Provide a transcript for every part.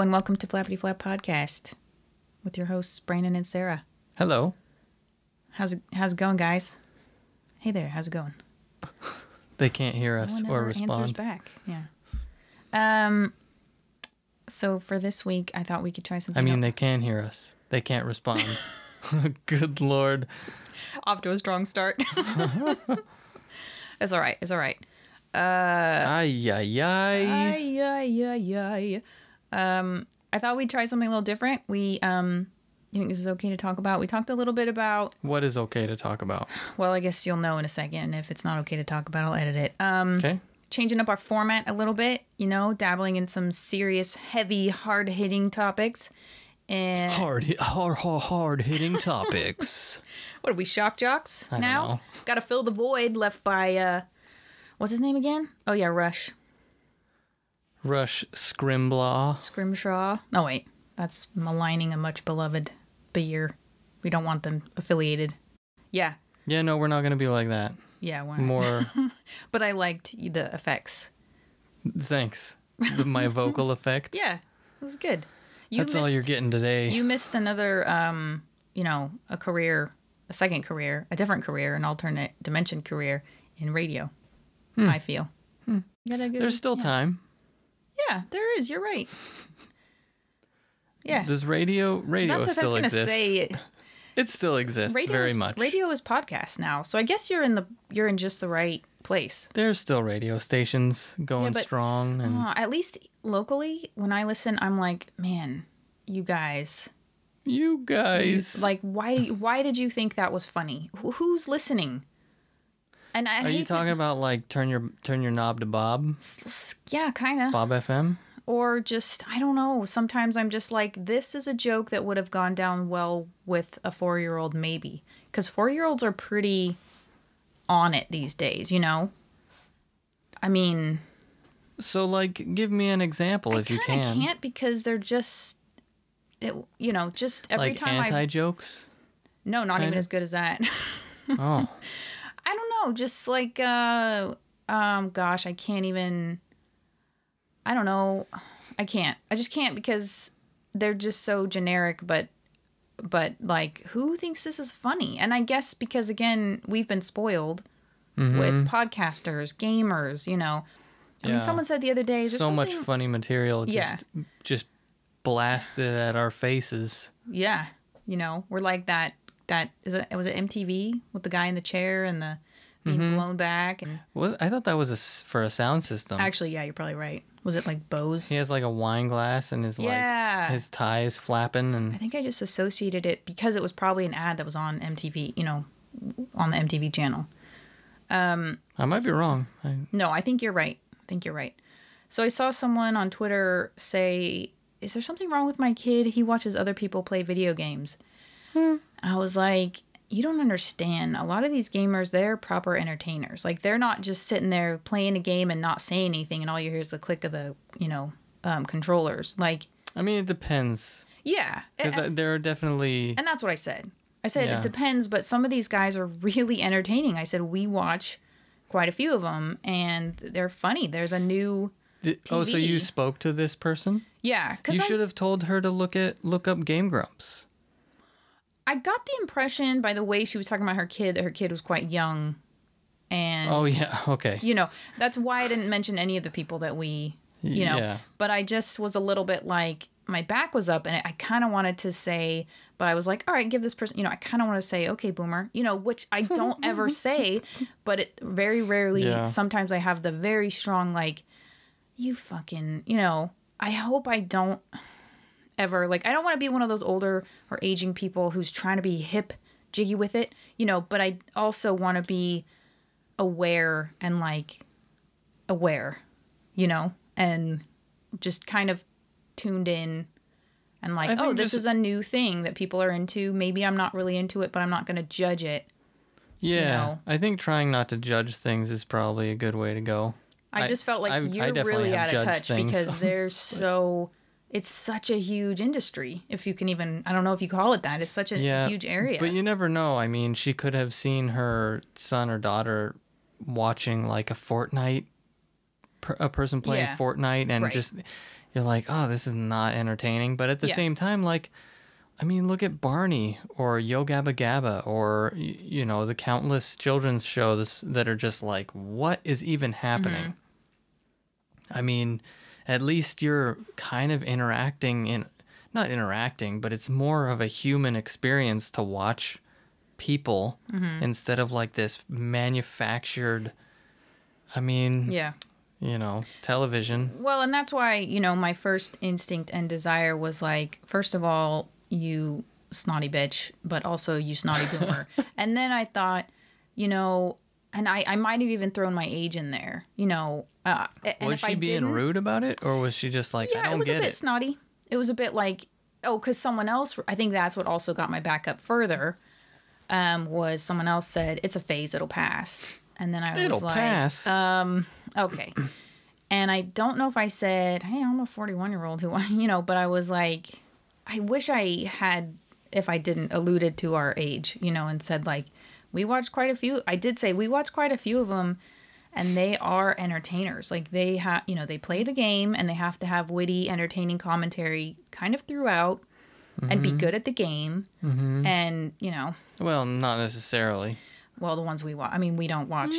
and welcome to Flappity Flap Podcast with your hosts, Brandon and Sarah. Hello. How's it going, guys? Hey there, how's it going? They can't hear us no one or ever respond. answers back. Yeah. So for this week, I thought we could try something. I mean, they can hear us. They can't respond. Good Lord. Off to a strong start. It's all right. It's all right. Ay, ay, ay. Ay, ay, ay, ay. I thought we'd try something a little different. You think this is okay to talk about? We talked a little bit about... What is okay to talk about? Well, I guess you'll know in a second. And if it's not okay to talk about, I'll edit it. Okay. Changing up our format a little bit, dabbling in some serious, heavy, hard-hitting topics. And Hard-hitting topics. What are we, shock jocks I now? don't know. Got to fill the void left by, what's his name again? Oh, yeah, Rush. Rush Scrimbaugh. Scrimshaw. Oh, wait. That's maligning a much-beloved beer. We don't want them affiliated. Yeah. Yeah, no, we're not going to be like that. Yeah. Why? More. But I liked the effects. Thanks. My vocal effects. Yeah. It was good. That's all you're getting today. You missed another, a career, a second career, a different career, an alternate dimension career in radio, I feel. There's still time. Yeah, there is. You're right. Yeah. Does radio That's still what I was exists? going to say. It still exists very much. Radio is podcast now, so I guess you're in just the right place. There's still radio stations going strong, and at least locally, when I listen, I'm like, man, you guys. Like, why did you think that was funny? Who's listening? And are you talking about like turn your knob to Bob? Yeah, kind of. Bob FM? Or just, I don't know. Sometimes I'm just like, this is a joke that would have gone down well with a 4-year-old, maybe. Because 4-year-olds are pretty on it these days, I mean... So, like, give me an example if you can. I can't because they're just, just every like time anti-jokes? No, not even as good as that. Oh. I don't know. Just like, gosh, I can't even... I don't know. I can't. I just can't because they're just so generic, but like, who thinks this is funny? And I guess because, again, we've been spoiled with podcasters, gamers, I mean, someone said the other day... So much funny material just blasted at our faces. Yeah. We're like that was it MTV with the guy in the chair and the being blown back? And I thought that was for a sound system. Actually, yeah, you're probably right. Was it like Bose? He has like a wine glass and his his tie is flapping. And I think I just associated it because it was probably an ad that was on MTV, on the MTV channel. I might be wrong. No, I think you're right. So I saw someone on Twitter say, is there something wrong with my kid? He watches other people play video games. I was like, you don't understand. A lot of these gamers, they're proper entertainers. Like, they're not just sitting there playing a game and not saying anything, and all you hear is the click of the, controllers. Like, I mean, it depends. Yeah. Because there are definitely... And that's what I said. I said, It depends, but some of these guys are really entertaining. I said, we watch quite a few of them, and they're funny. They're the new TV. Oh, so you spoke to this person? Yeah. You should have told her to look up Game Grumps. I got the impression by the way she was talking about her kid that her kid was quite young. And oh, yeah. Okay. That's why I didn't mention any of the people that we, Yeah. But I just was a little bit like, my back was up and I kind of wanted to say, but I was like, all right, give this person, I kind of want to say, okay, boomer, which I don't ever say, but it very rarely, sometimes I have the very strong, like, you fucking, I hope I don't ever, like, I don't want to be one of those older or aging people who's trying to be hip, jiggy with it, but I also want to be aware and, like, and just kind of tuned in and like, oh, this is a new thing that people are into. Maybe I'm not really into it, but I'm not going to judge it. Yeah. I think trying not to judge things is probably a good way to go. I just felt like you're really out of touch because they're so... It's such a huge industry, if you can even... I don't know if you call it that. It's such a huge area. But you never know. I mean, she could have seen her son or daughter watching, like, a person playing Fortnite and just... you're like, oh, this is not entertaining. But at the same time, like, I mean, look at Barney or Yo Gabba Gabba or, you know, the countless children's shows that are just like, what is even happening? I mean, at least you're kind of not interacting, but it's more of a human experience to watch people instead of like this manufactured, I mean, you know, television. Well, and that's why, you know, my first instinct and desire was like, first of all, you snotty bitch, but also you snotty boomer. And then I thought, you know, and I might have even thrown my age in there, you know. Was she being rude about it, or was she just like, I don't get it? Yeah, it was a bit snotty. It was a bit like, oh, because someone else, I think that's what also got my back up further, was someone else said, it's a phase, it'll pass. And then I was like, pass. Okay. And I don't know if I said, hey, I'm a 41-year-old who, you know, but I was like, I wish I had, if I didn't, alluded to our age, you know, and said like, we watched quite a few. I did say we watched quite a few of them, and they are entertainers. Like they have, you know, they play the game and they have to have witty, entertaining commentary kind of throughout and be good at the game. And, you know. Well, not necessarily. Well, the ones we watch. I mean, we don't watch.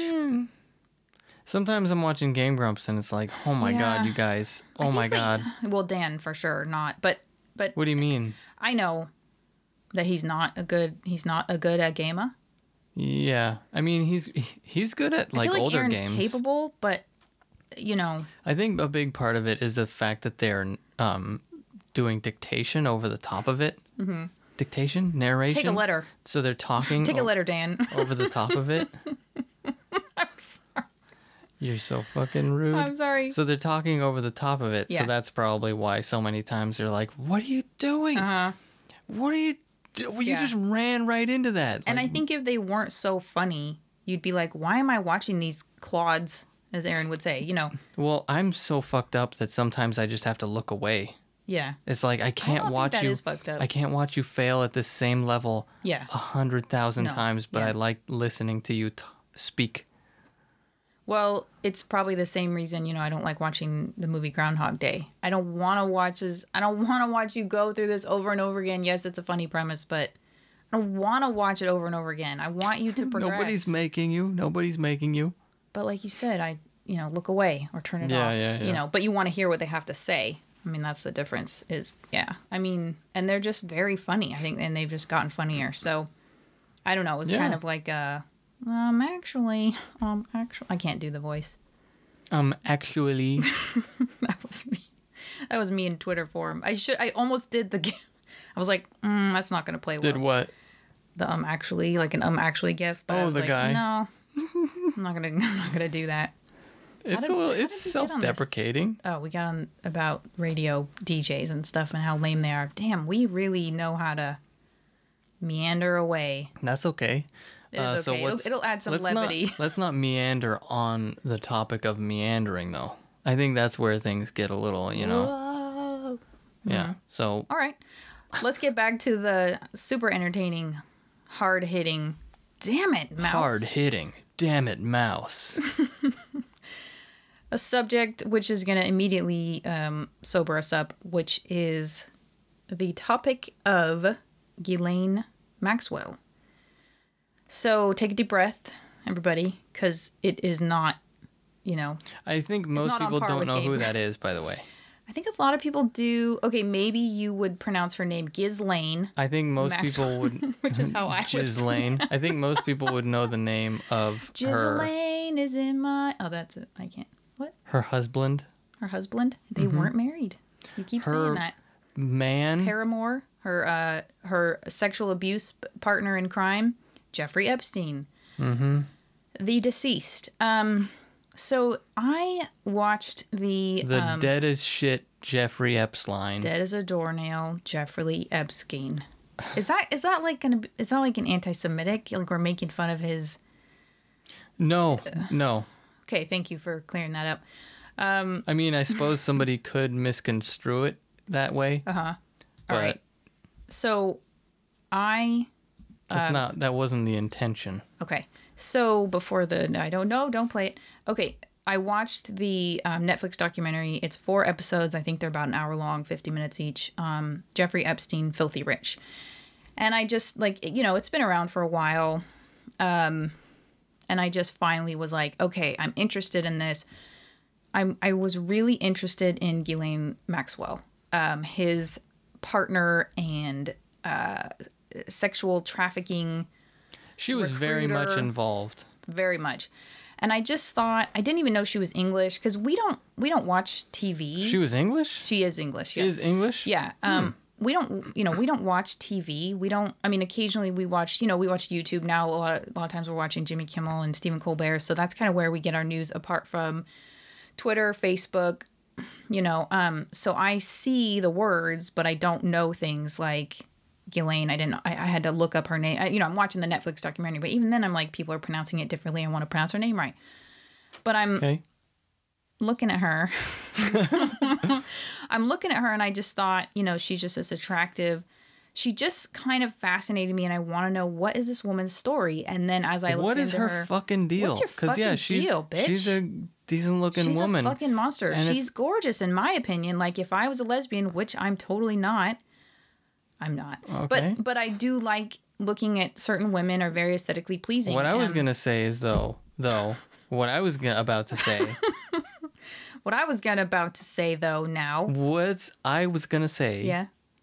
Sometimes I'm watching Game Grumps and it's like, oh my God, you guys. Oh my God. Well, Dan, for sure, not. But. What do you mean? I know that he's not a good gamer. Yeah. I mean, he's good at like older Aaron's games. Capable, but you know. I think a big part of it is the fact that they're doing dictation over the top of it. Dictation, narration. Take a letter. So they're talking. Take a letter, Dan. Over the top of it. I'm sorry. You're so fucking rude. I'm sorry. So they're talking over the top of it. Yeah. So that's probably why so many times they're like, "What are you doing? What are you? You just ran right into that." And I think if they weren't so funny, you'd be like, "Why am I watching these clods?" As Aaron would say, you know. Well, I'm so fucked up that sometimes I just have to look away. Yeah. It's like I can't watch you. Is fucked up. I can't watch you fail at the same level. Yeah. 100,000 times, but I like listening to you speak. Well, it's probably the same reason, you know, I don't like watching the movie Groundhog Day. I don't want to watch this. I don't want to watch you go through this over and over again. Yes, it's a funny premise, but I don't want to watch it over and over again. I want you to progress. Nobody's making you. But like you said, you know, look away or turn it off. Yeah. You know, but you want to hear what they have to say. I mean, that's the difference I mean, and they're just very funny, I think, and they've just gotten funnier. So, I don't know. It was kind of like, actually, I can't do the voice. Actually. That was me in Twitter form. I almost did I was like, that's not going to play well. Did what? The actually, like an actually gif. But I was like, guy. No, I'm not gonna do that. It's self-deprecating. Oh, we got on about radio DJs and stuff and how lame they are. Damn, we really know how to meander away. That's okay. It is okay. It'll add some levity. Let's not meander on the topic of meandering, though. I think that's where things get a little, you know. Whoa. Yeah. So. All right. Let's get back to the super entertaining, hard-hitting. Damn it, mouse. Hard-hitting. Damn it, mouse. A subject which is going to immediately sober us up, which is the topic of Ghislaine Maxwell. So take a deep breath, everybody, because it is not, you know. I think most people don't know who that is, by the way. I think a lot of people do. Okay, maybe you would pronounce her name Ghislaine. I think most people would. Which is how I was. Ghislaine. I think most people would know the name of her. Ghislaine is in my. Oh, that's it. I can't. What? Her husband. Her husband. They weren't married. You keep saying that. Man. Paramour. Her sexual abuse partner in crime, Jeffrey Epstein. The deceased. So I watched the dead as shit Jeffrey Epstein. Dead as a doornail Jeffrey Epstein. Is that like an anti-Semitic? Like we're making fun of his? No. Okay, thank you for clearing that up. I mean, I suppose somebody could misconstrue it that way. All right. So I. That wasn't the intention. Okay. So before I don't know, don't play it. Okay. I watched the Netflix documentary. It's 4 episodes. I think they're about an hour long, 50 minutes each. Jeffrey Epstein, Filthy Rich. And I just, like, you know, it's been around for a while. And I just finally was like, okay, I'm interested in this. I was really interested in Ghislaine Maxwell, his partner and sexual trafficking. She was very much involved. Very much. And I just thought, I didn't even know she was English, because we don't watch TV. She was English? She is English, yeah. She is English? Yeah. We don't watch TV. Occasionally we watch YouTube now. A lot of times we're watching Jimmy Kimmel and Stephen Colbert. So that's kind of where we get our news, apart from Twitter, Facebook, so I see the words, but I don't know things like Ghislaine. I had to look up her name. I'm watching the Netflix documentary, but even then I'm like, people are pronouncing it differently. I want to pronounce her name right. But I'm looking at her. I'm looking at her and I just thought, she's just as attractive. She just kind of fascinated me, and I want to know, what is this woman's story? And then as I looked what is into her fucking deal? What's your fucking deal, bitch? She's a decent looking woman. She's a fucking monster. And she's gorgeous, in my opinion. Like, if I was a lesbian, which I'm totally not, I'm not. Okay. But I do like looking at certain women are very aesthetically pleasing. What I was gonna say is what I was about to say. What I was about to say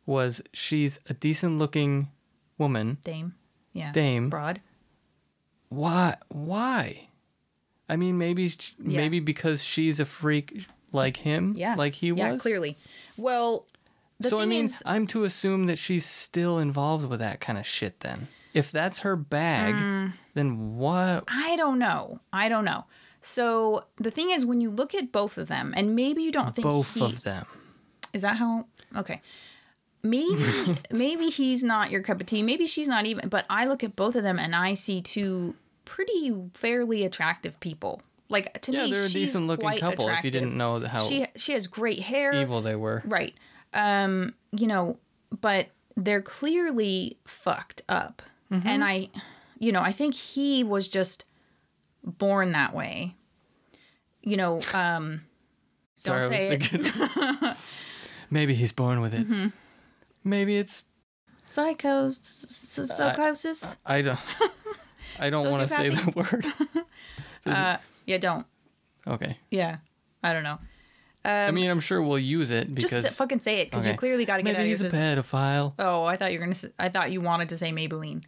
was she's a decent looking woman. Dame. Yeah. Dame. Broad. Why? I mean, maybe because she's a freak like him, like he was. Yeah, clearly. Well, I'm to assume that she's still involved with that kind of shit then. If that's her bag, then what? I don't know. So the thing is, when you look at both of them, and maybe you don't think both of them. Is that how? Okay. Maybe he's not your cup of tea. Maybe she's not even. But I look at both of them and I see two fairly attractive people. Like, to me, they're a decent looking couple. Attractive. If you didn't know how she has great hair, evil they were, right? But they're clearly fucked up, and I think he was just born that way. Don't say it. Maybe he's born with it. Mm-hmm. Maybe it's psychosis. I don't want to say the word. Yeah, don't. Okay. Yeah, I don't know. I'm sure we'll use it because just fucking say it, because you clearly got to get out of your system. Maybe he's a pedophile. Oh, I thought you wanted to say Maybelline.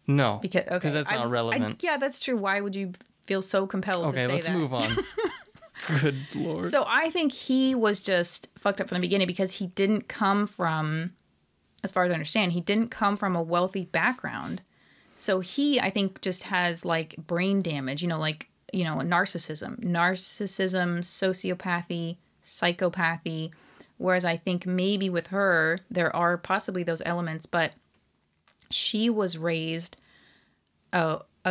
No, because that's not relevant. Yeah, that's true. Why would you feel so compelled to say that? Okay, let's move on. Good Lord. So I think he was just fucked up from the beginning, because he didn't come from, as far as I understand, he didn't come from a wealthy background. So he, I think, just has like brain damage, narcissism, sociopathy, psychopathy. Whereas I think maybe with her, there are possibly those elements, but she was raised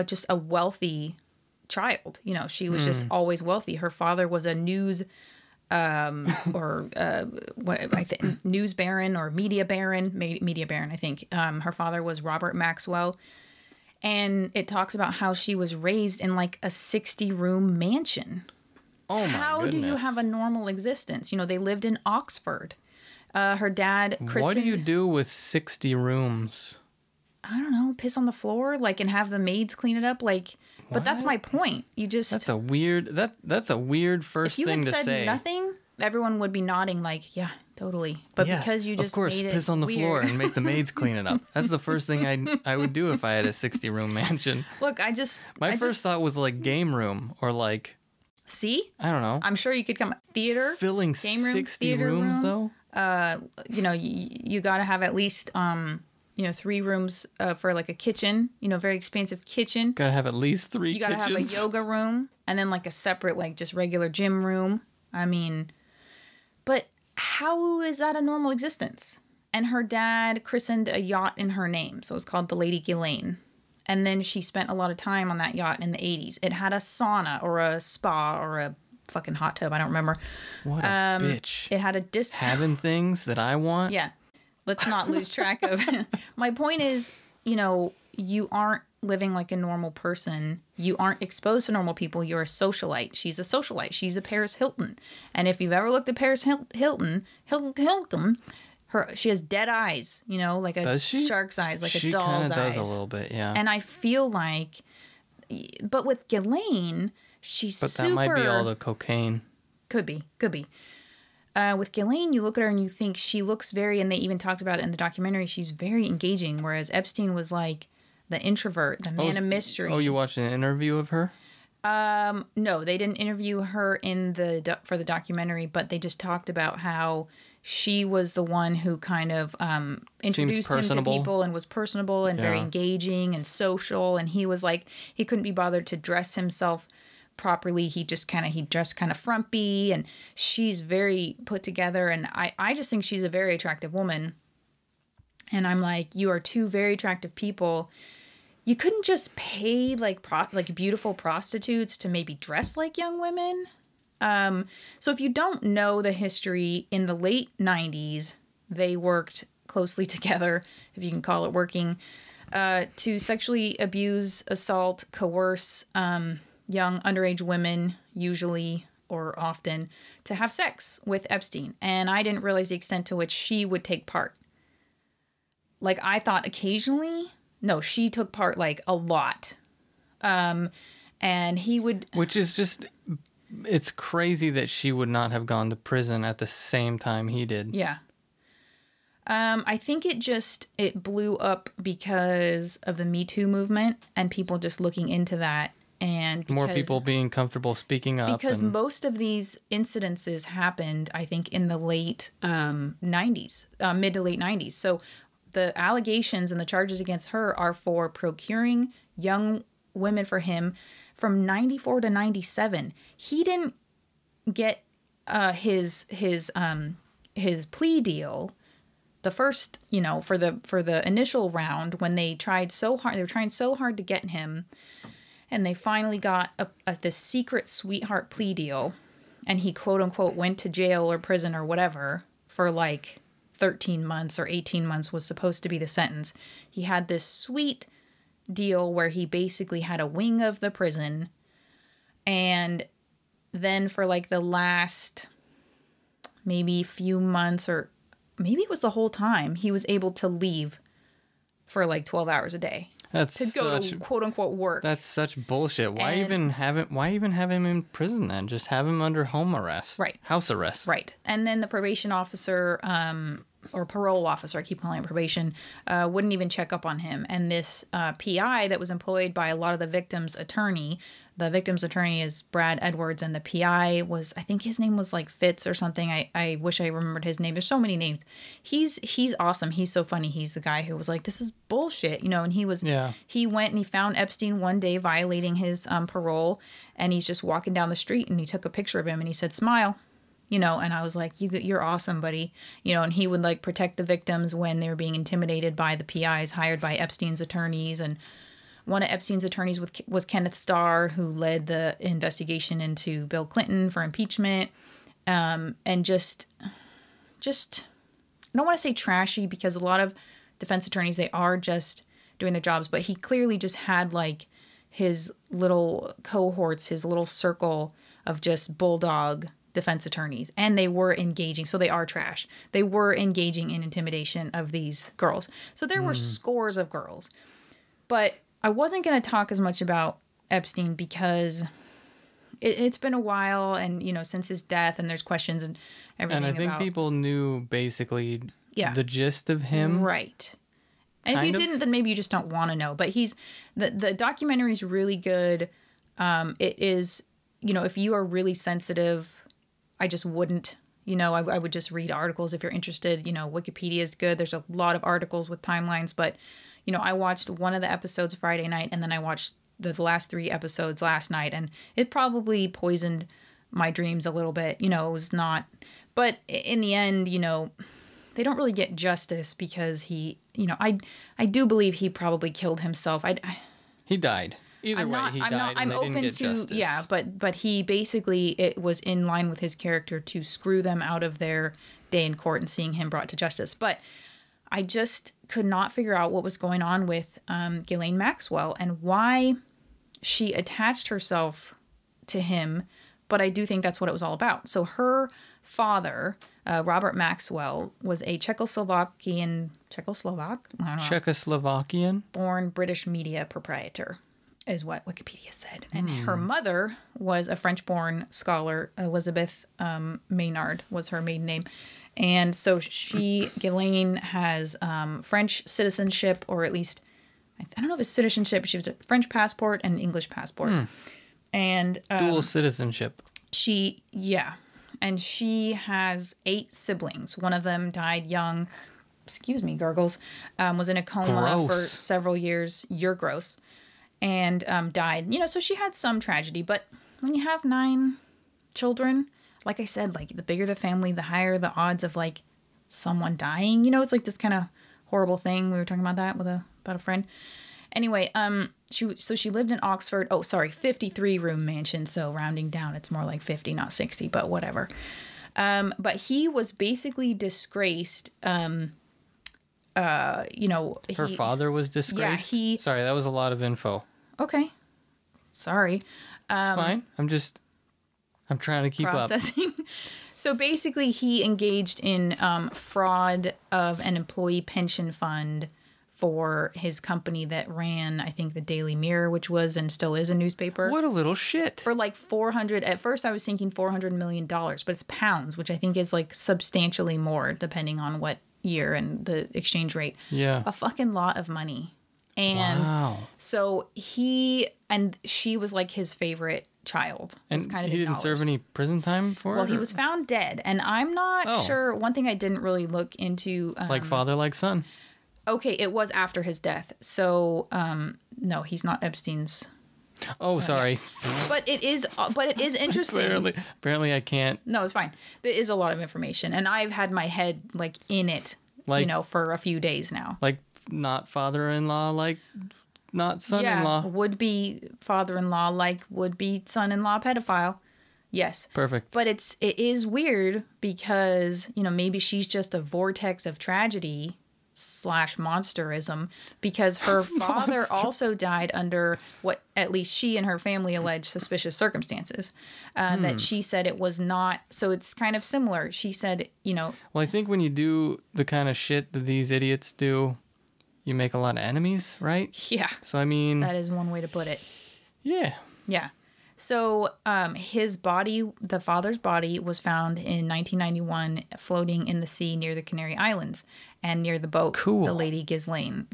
just a wealthy child. She was just always wealthy. Her father was a news news baron or media baron, I think. Her father was Robert Maxwell. And it talks about how she was raised in like a 60-room mansion. Oh my How goodness. do you have a normal existence? They lived in Oxford. Her dad christened... What do you do with 60 rooms? I don't know, piss on the floor, like, and have the maids clean it up, like. What? But that's my point. You just. That's a weird first thing to say. If you had said nothing, everyone would be nodding, like, yeah, totally. But because you just of course, made it piss on the weird. Floor and make the maids clean it up. That's the first thing I would do if I had a 60-room mansion. Look, my first thought was like game room or like. See? I don't know. I'm sure you could come theater. Filling game room, 60 rooms though. You got to have at least 3 rooms for like a kitchen, very expansive kitchen. Gotta have at least 3 kitchens. You gotta have a yoga room and then like a separate, like just regular gym room. But how is that a normal existence? And her dad christened a yacht in her name. So it was called the Lady Ghislaine. And then she spent a lot of time on that yacht in the 80s. It had a sauna or a spa or a fucking hot tub. I don't remember. What a bitch. It had a disc. Having things that I want. Yeah. Let's not lose track of. My point is, you know, you aren't living like a normal person. You aren't exposed to normal people. You're a socialite. She's a socialite. She's a Paris Hilton. And if you've ever looked at Paris Hilton, she has dead eyes, you know, like a shark's eyes, like a doll's eyes. She kind of does a little bit, yeah. And I feel like, but with Ghislaine, she's super... But that might be all the cocaine. Could be. With Ghislaine, you look at her and you think she looks very, and they even talked about it in the documentary, she's very engaging, whereas Epstein was like the introvert, the man of mystery. Oh, you watched an interview of her? No, they didn't interview her for the documentary, but they just talked about how she was the one who kind of introduced him to people and was personable and very engaging and social, and he was like, he couldn't be bothered to dress himself properly. He dressed kind of frumpy, and she's very put together, and I just think she's a very attractive woman. And I'm like, you are two very attractive people. You couldn't just pay like beautiful prostitutes to maybe dress like young women. So if you don't know the history, in the late 90s, they worked closely together, if you can call it working, to sexually abuse, assault, coerce young underage women, usually or often, to have sex with Epstein. And I didn't realize the extent to which she would take part. Like, I thought occasionally. No, she took part like a lot. And he would... Which is just... It's crazy that she would not have gone to prison at the same time he did. Yeah. I think it blew up because of the Me Too movement and people just looking into that. And more people being comfortable speaking up. Because most of these incidences happened, I think, in the late 90s, mid to late 90s. So the allegations and the charges against her are for procuring young women for him from 94 to 97. He didn't get his plea deal, the first, you know, for the initial round, when they were trying so hard to get him, and they finally got this secret sweetheart plea deal, and he quote unquote went to jail or prison or whatever for like 13 months or 18 months was supposed to be the sentence. He had this sweet deal where he basically had a wing of the prison, and then for like the last maybe few months, or maybe it was the whole time, he was able to leave for like 12 hours a day. To go to quote unquote work. That's such bullshit. Why even have him in prison then? Just have him under home arrest. Right. House arrest. Right. And then the probation officer, or parole officer, I keep calling it probation, wouldn't even check up on him. And this PI that was employed by a lot of the victim's attorney, the victim's attorney is Brad Edwards, and the PI was, I think his name was like Fitz or something. I wish I remembered his name. There's so many names. He's awesome. He's so funny. He's the guy who was like, this is bullshit, you know, and he went and he found Epstein one day violating his parole, and he's just walking down the street, and he took a picture of him, and he said, smile. You know, and I was like, you're awesome, buddy. You know, and he would like protect the victims when they were being intimidated by the PIs hired by Epstein's attorneys. And one of Epstein's attorneys was Kenneth Starr, who led the investigation into Bill Clinton for impeachment. And just I don't want to say trashy, because a lot of defense attorneys, they are just doing their jobs. But he clearly just had like his little cohorts, his little circle of just bulldog defense attorneys, and they were engaging. So they are trash. They were engaging in intimidation of these girls. So there were scores of girls. But I wasn't going to talk as much about Epstein because it's been a while, and, you know, since his death, and there's questions and everything. And I think people knew basically the gist of him. Right. And if you didn't, then maybe you just don't want to know. But the documentary is really good. It is, you know, if you are really sensitive, I just wouldn't, you know, I would just read articles if you're interested. You know, Wikipedia is good. There's a lot of articles with timelines, but, you know, I watched one of the episodes Friday night, and then I watched the last 3 episodes last night, and it probably poisoned my dreams a little bit. You know, it was not, but in the end, you know, they don't really get justice because he, you know, I do believe he probably killed himself. He died. Either way, he died, and they didn't get justice. Yeah, but he basically, it was in line with his character to screw them out of their day in court and seeing him brought to justice. But I just could not figure out what was going on with Ghislaine Maxwell and why she attached herself to him. But I do think that's what it was all about. So her father, Robert Maxwell, was a Czechoslovakian born British media proprietor, is what Wikipedia said. And her mother was a French-born scholar. Elizabeth Maynard was her maiden name. And so Ghislaine has French citizenship, or at least, I don't know if it's citizenship. She has a French passport and an English passport. And dual citizenship. And she has 8 siblings. One of them died young. Excuse me, gurgles. Was in a coma for several years. You're gross. And died. So she had some tragedy. But when you have 9 children, like I said, like the bigger the family, the higher the odds of like someone dying. It's like this kind of horrible thing. We were talking about that about a friend. Anyway, she lived in Oxford. 53-room mansion. So rounding down, it's more like 50, not 60, but whatever. But he was basically disgraced. Her father was disgraced? Yeah, sorry, that was a lot of info. Okay. Sorry. It's fine. I'm trying to keep processing. Up. So basically, he engaged in fraud of an employee pension fund for his company that ran, I think, the Daily Mirror, which was and still is a newspaper. What a little shit. For like 400, at first I was thinking $400 million, but it's pounds, which I think is like substantially more depending on what year and the exchange rate. Yeah. A fucking lot of money. And so she was like his favorite child. And kind of he didn't serve any prison time for it? Well, he was found dead. And I'm not sure. One thing I didn't really look into. Like father, like son. Okay, it was after his death. So, no, he's not Epstein's. Oh, sorry. But it is interesting. Apparently I can't. No, it's fine. There is a lot of information. And I've had my head like in it, for a few days now. Like not father-in-law, like not son-in-law. Yeah, would-be father-in-law, like would-be son-in-law pedophile. Yes. Perfect. But it is weird because, maybe she's just a vortex of tragedy / monsterism, because her father also died under what at least she and her family alleged suspicious circumstances. That she said it was not. So it's kind of similar. She said, Well, I think when you do the kind of shit that these idiots do, you make a lot of enemies, right? Yeah. So, I mean... That is one way to put it. Yeah. Yeah. So his body, the father's body, was found in 1991 floating in the sea near the Canary Islands and near the boat. Cool. The lady Ghislaine.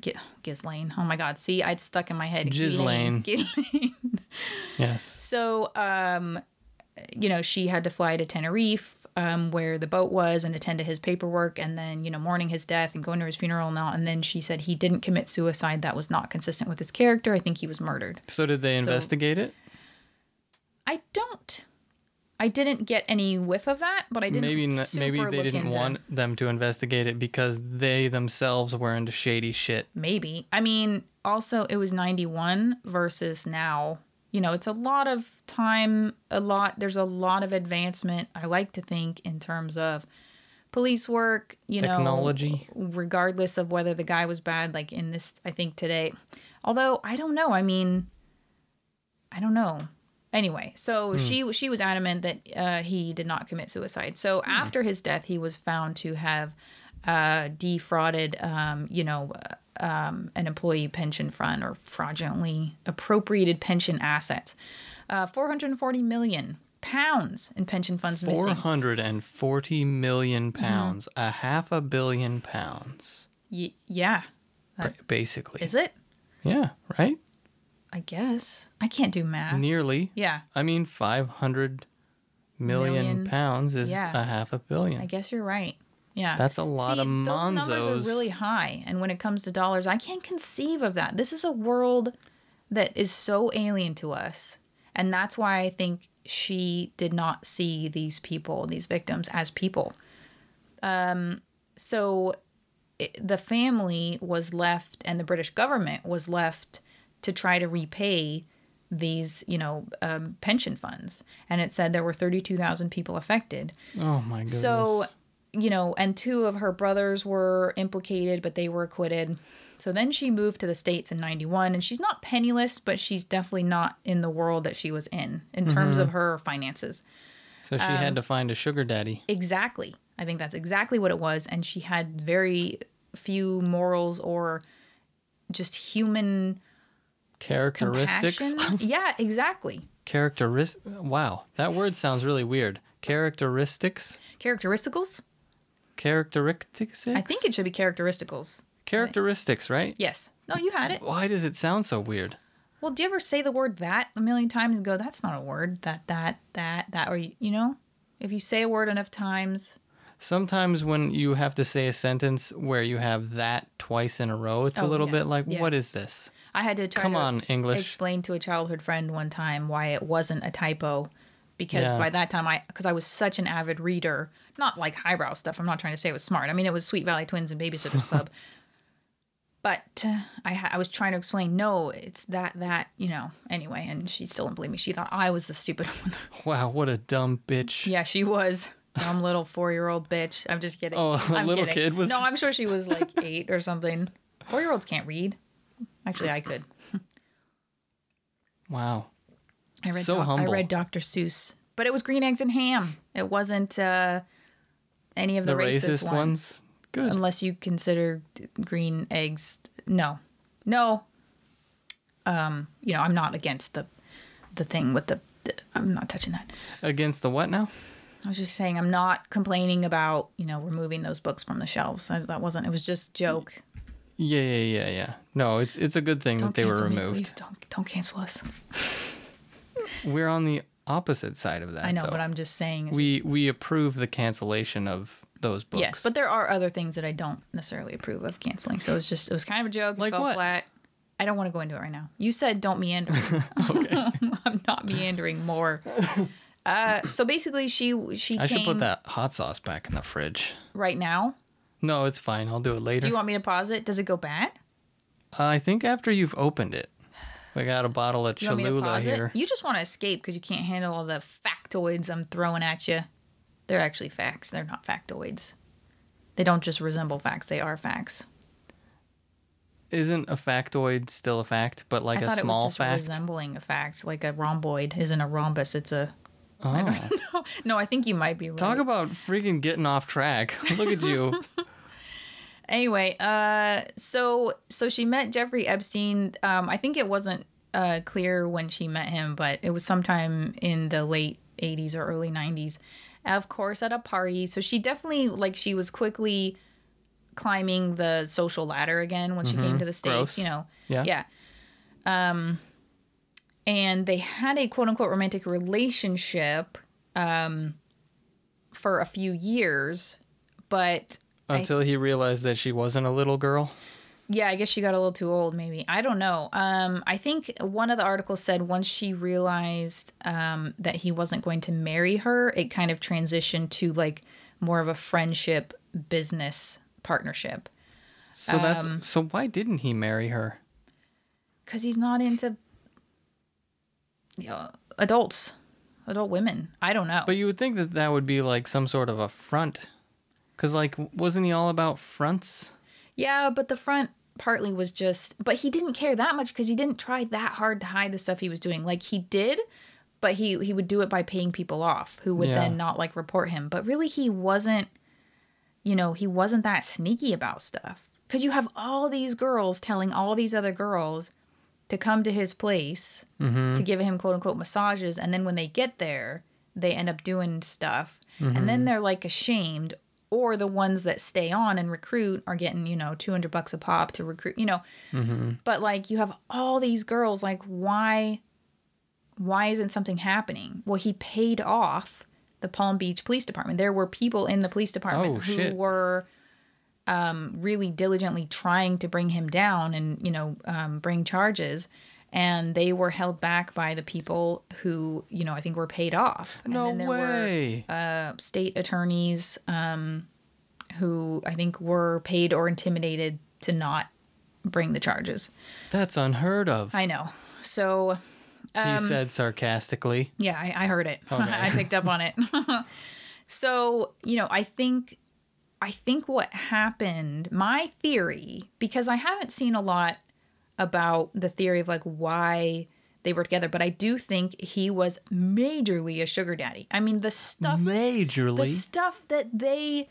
Ghislaine. Oh my God. See, I'd stuck in my head. Ghislaine. Yes. So, she had to fly to Tenerife, where the boat was, and attend to his paperwork, and then, mourning his death and going to his funeral and all. And then she said he didn't commit suicide. That was not consistent with his character. I think he was murdered. So did they investigate it? I didn't get any whiff of that, but I didn't. Maybe they didn't want them to investigate it because they themselves were into shady shit. Maybe. I mean, also it was 91 versus now. It's a lot of time. There's a lot of advancement. I like to think in terms of police work. Technology. Regardless of whether the guy was bad, like in this, I think today. Although I don't know. I mean, I don't know. Anyway, so she was adamant that he did not commit suicide. So after his death, he was found to have defrauded, an employee pension fund or fraudulently appropriated pension assets. 440 million pounds in pension funds missing. 440 million pounds. $500 million. Yeah. Basically. Is it? Yeah, right? I guess. I can't do math. Nearly. Yeah. I mean, 500 million pounds is $500 million. I guess you're right. Yeah. That's a lot of monzos. Those numbers are really high. And when it comes to dollars, I can't conceive of that. This is a world that is so alien to us. And that's why I think she did not see these people, these victims, as people. So the family was left, and the British government was left to try to repay these, pension funds. And it said there were 32,000 people affected. Oh, my goodness. So, and 2 of her brothers were implicated, but they were acquitted. So then she moved to the States in 91, and she's not penniless, but she's definitely not in the world that she was in terms of her finances. So she had to find a sugar daddy. Exactly. I think that's exactly what it was. And she had very few morals or just human characteristics. Yeah, exactly. Wow, that word sounds really weird. Characteristics? Characteristicals? Characteristics? I think it should be characteristicals. Characteristics, right? Yes. No, you had it. Why does it sound so weird? Well, do you ever say the word that a million times and go, that's not a word, that, or, if you say a word enough times. Sometimes when you have to say a sentence where you have that twice in a row, it's a little bit like, what is this? I had to explain to a childhood friend one time why it wasn't a typo. Because by that time, because I was such an avid reader, not like highbrow stuff. I'm not trying to say it was smart. I mean, it was Sweet Valley Twins and Babysitter's Club. But I was trying to explain, no, it's that, anyway. And she still didn't believe me. She thought I was the stupid one. Wow, what a dumb bitch. Yeah, she was. Dumb little 4-year-old bitch. I'm just kidding. Oh, a little kid was... No, I'm sure she was like 8 or something. 4-year-olds can't read. Actually, I could. Wow. I read Dr. Seuss. But it was Green Eggs and Ham. It wasn't any of the racist ones. Good. Unless you consider green eggs. No. I'm not against the thing with the I'm not touching that. Against the what now? I was just saying I'm not complaining about, removing those books from the shelves. It was just joke. Yeah. No, it's a good thing that they were removed. Please don't cancel us. We're on the opposite side of that. I know, though. but I'm just saying. We approve the cancellation of those books. Yes, but there are other things that I don't necessarily approve of canceling. So it was kind of a joke. Like it fell what? flat. I don't want to go into it right now. You said don't meander. Okay. I'm not meandering more. So basically, I should put that hot sauce back in the fridge. Right now? No, it's fine. I'll do it later. Do you want me to pause it? Does it go bad? I think after you've opened it. We got a bottle of Cholula here. You just want to escape because you can't handle all the factoids I'm throwing at you. They're actually facts. They're not factoids. They don't just resemble facts. They are facts. Isn't a factoid still a fact, but like a small fact? I thought it was just resembling a fact. Like a rhomboid isn't a rhombus. It's a... Oh. I don't know. No, I think you might be right. Talk about freaking getting off track. Look at you. Anyway, so she met Jeffrey Epstein. I think it wasn't clear when she met him, but it was sometime in the late 80s or early 90s. Of course, at a party. So she definitely, she was quickly climbing the social ladder again when she came to the States. Gross. Yeah. And they had a quote-unquote romantic relationship for a few years, but... Until he realized that she wasn't a little girl? Yeah, I guess she got a little too old, maybe. I don't know. I think one of the articles said once she realized that he wasn't going to marry her, it kind of transitioned to, more of a friendship, business partnership. So why didn't he marry her? Because he's not into... adult women. I don't know. But you would think that would be some sort of a front. Because wasn't he all about fronts? Yeah, but the front partly was but he didn't care that much because he didn't try that hard to hide the stuff he was doing. He did, but he would do it by paying people off who would then not report him. But really he wasn't, he wasn't that sneaky about stuff. Because you have all these girls telling all these other girls to come to his place to give him quote unquote massages. And then when they get there, they end up doing stuff. And then they're ashamed, or the ones that stay on and recruit are getting, $200 a pop to recruit, But you have all these girls, why isn't something happening? Well, he paid off the Palm Beach Police Department. There were people in the police department who were really diligently trying to bring him down and, bring charges. And they were held back by the people who, I think were paid off. No and then way. Were state attorneys who I think were paid or intimidated to not bring the charges. That's unheard of. I know. So... he said sarcastically. Yeah, I heard it. Okay. I picked up on it. So, I think I think what happened, my theory, because I haven't seen a lot about the theory of like why they were together, but I do think he was majorly a sugar daddy. I mean, the stuff that they,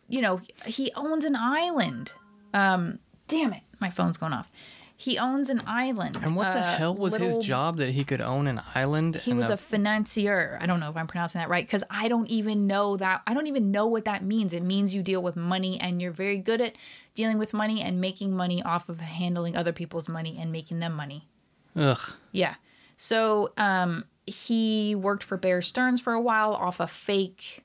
you know, he owns an island. Damn it, my phone's going off. He owns an island. And what the hell was his job that he could own an island? He was a financier. I don't know if I'm pronouncing that right, because I don't even know that. I don't even know what that means. It means you deal with money, and you're very good at dealing with money and making money off of handling other people's money and making them money. Ugh. Yeah. So he worked for Bear Stearns for a while off a fake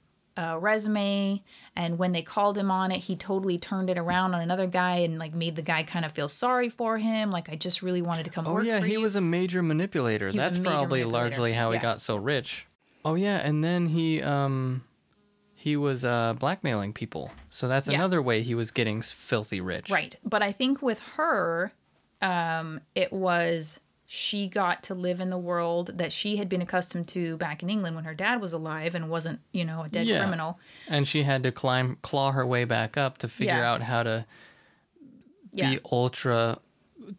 resume, and when they called him on it, he totally turned it around on another guy and like made the guy kind of feel sorry for him. Like, I just really wanted to come work for you. Oh yeah, he was a major manipulator. That's probably largely how he got so rich. Oh yeah, and then he was blackmailing people. So that's another way he was getting filthy rich. Right. But I think with her, it was she got to live in the world that she had been accustomed to back in England when her dad was alive and wasn't, you know, a dead criminal. And she had to claw her way back up to figure out how to be ultra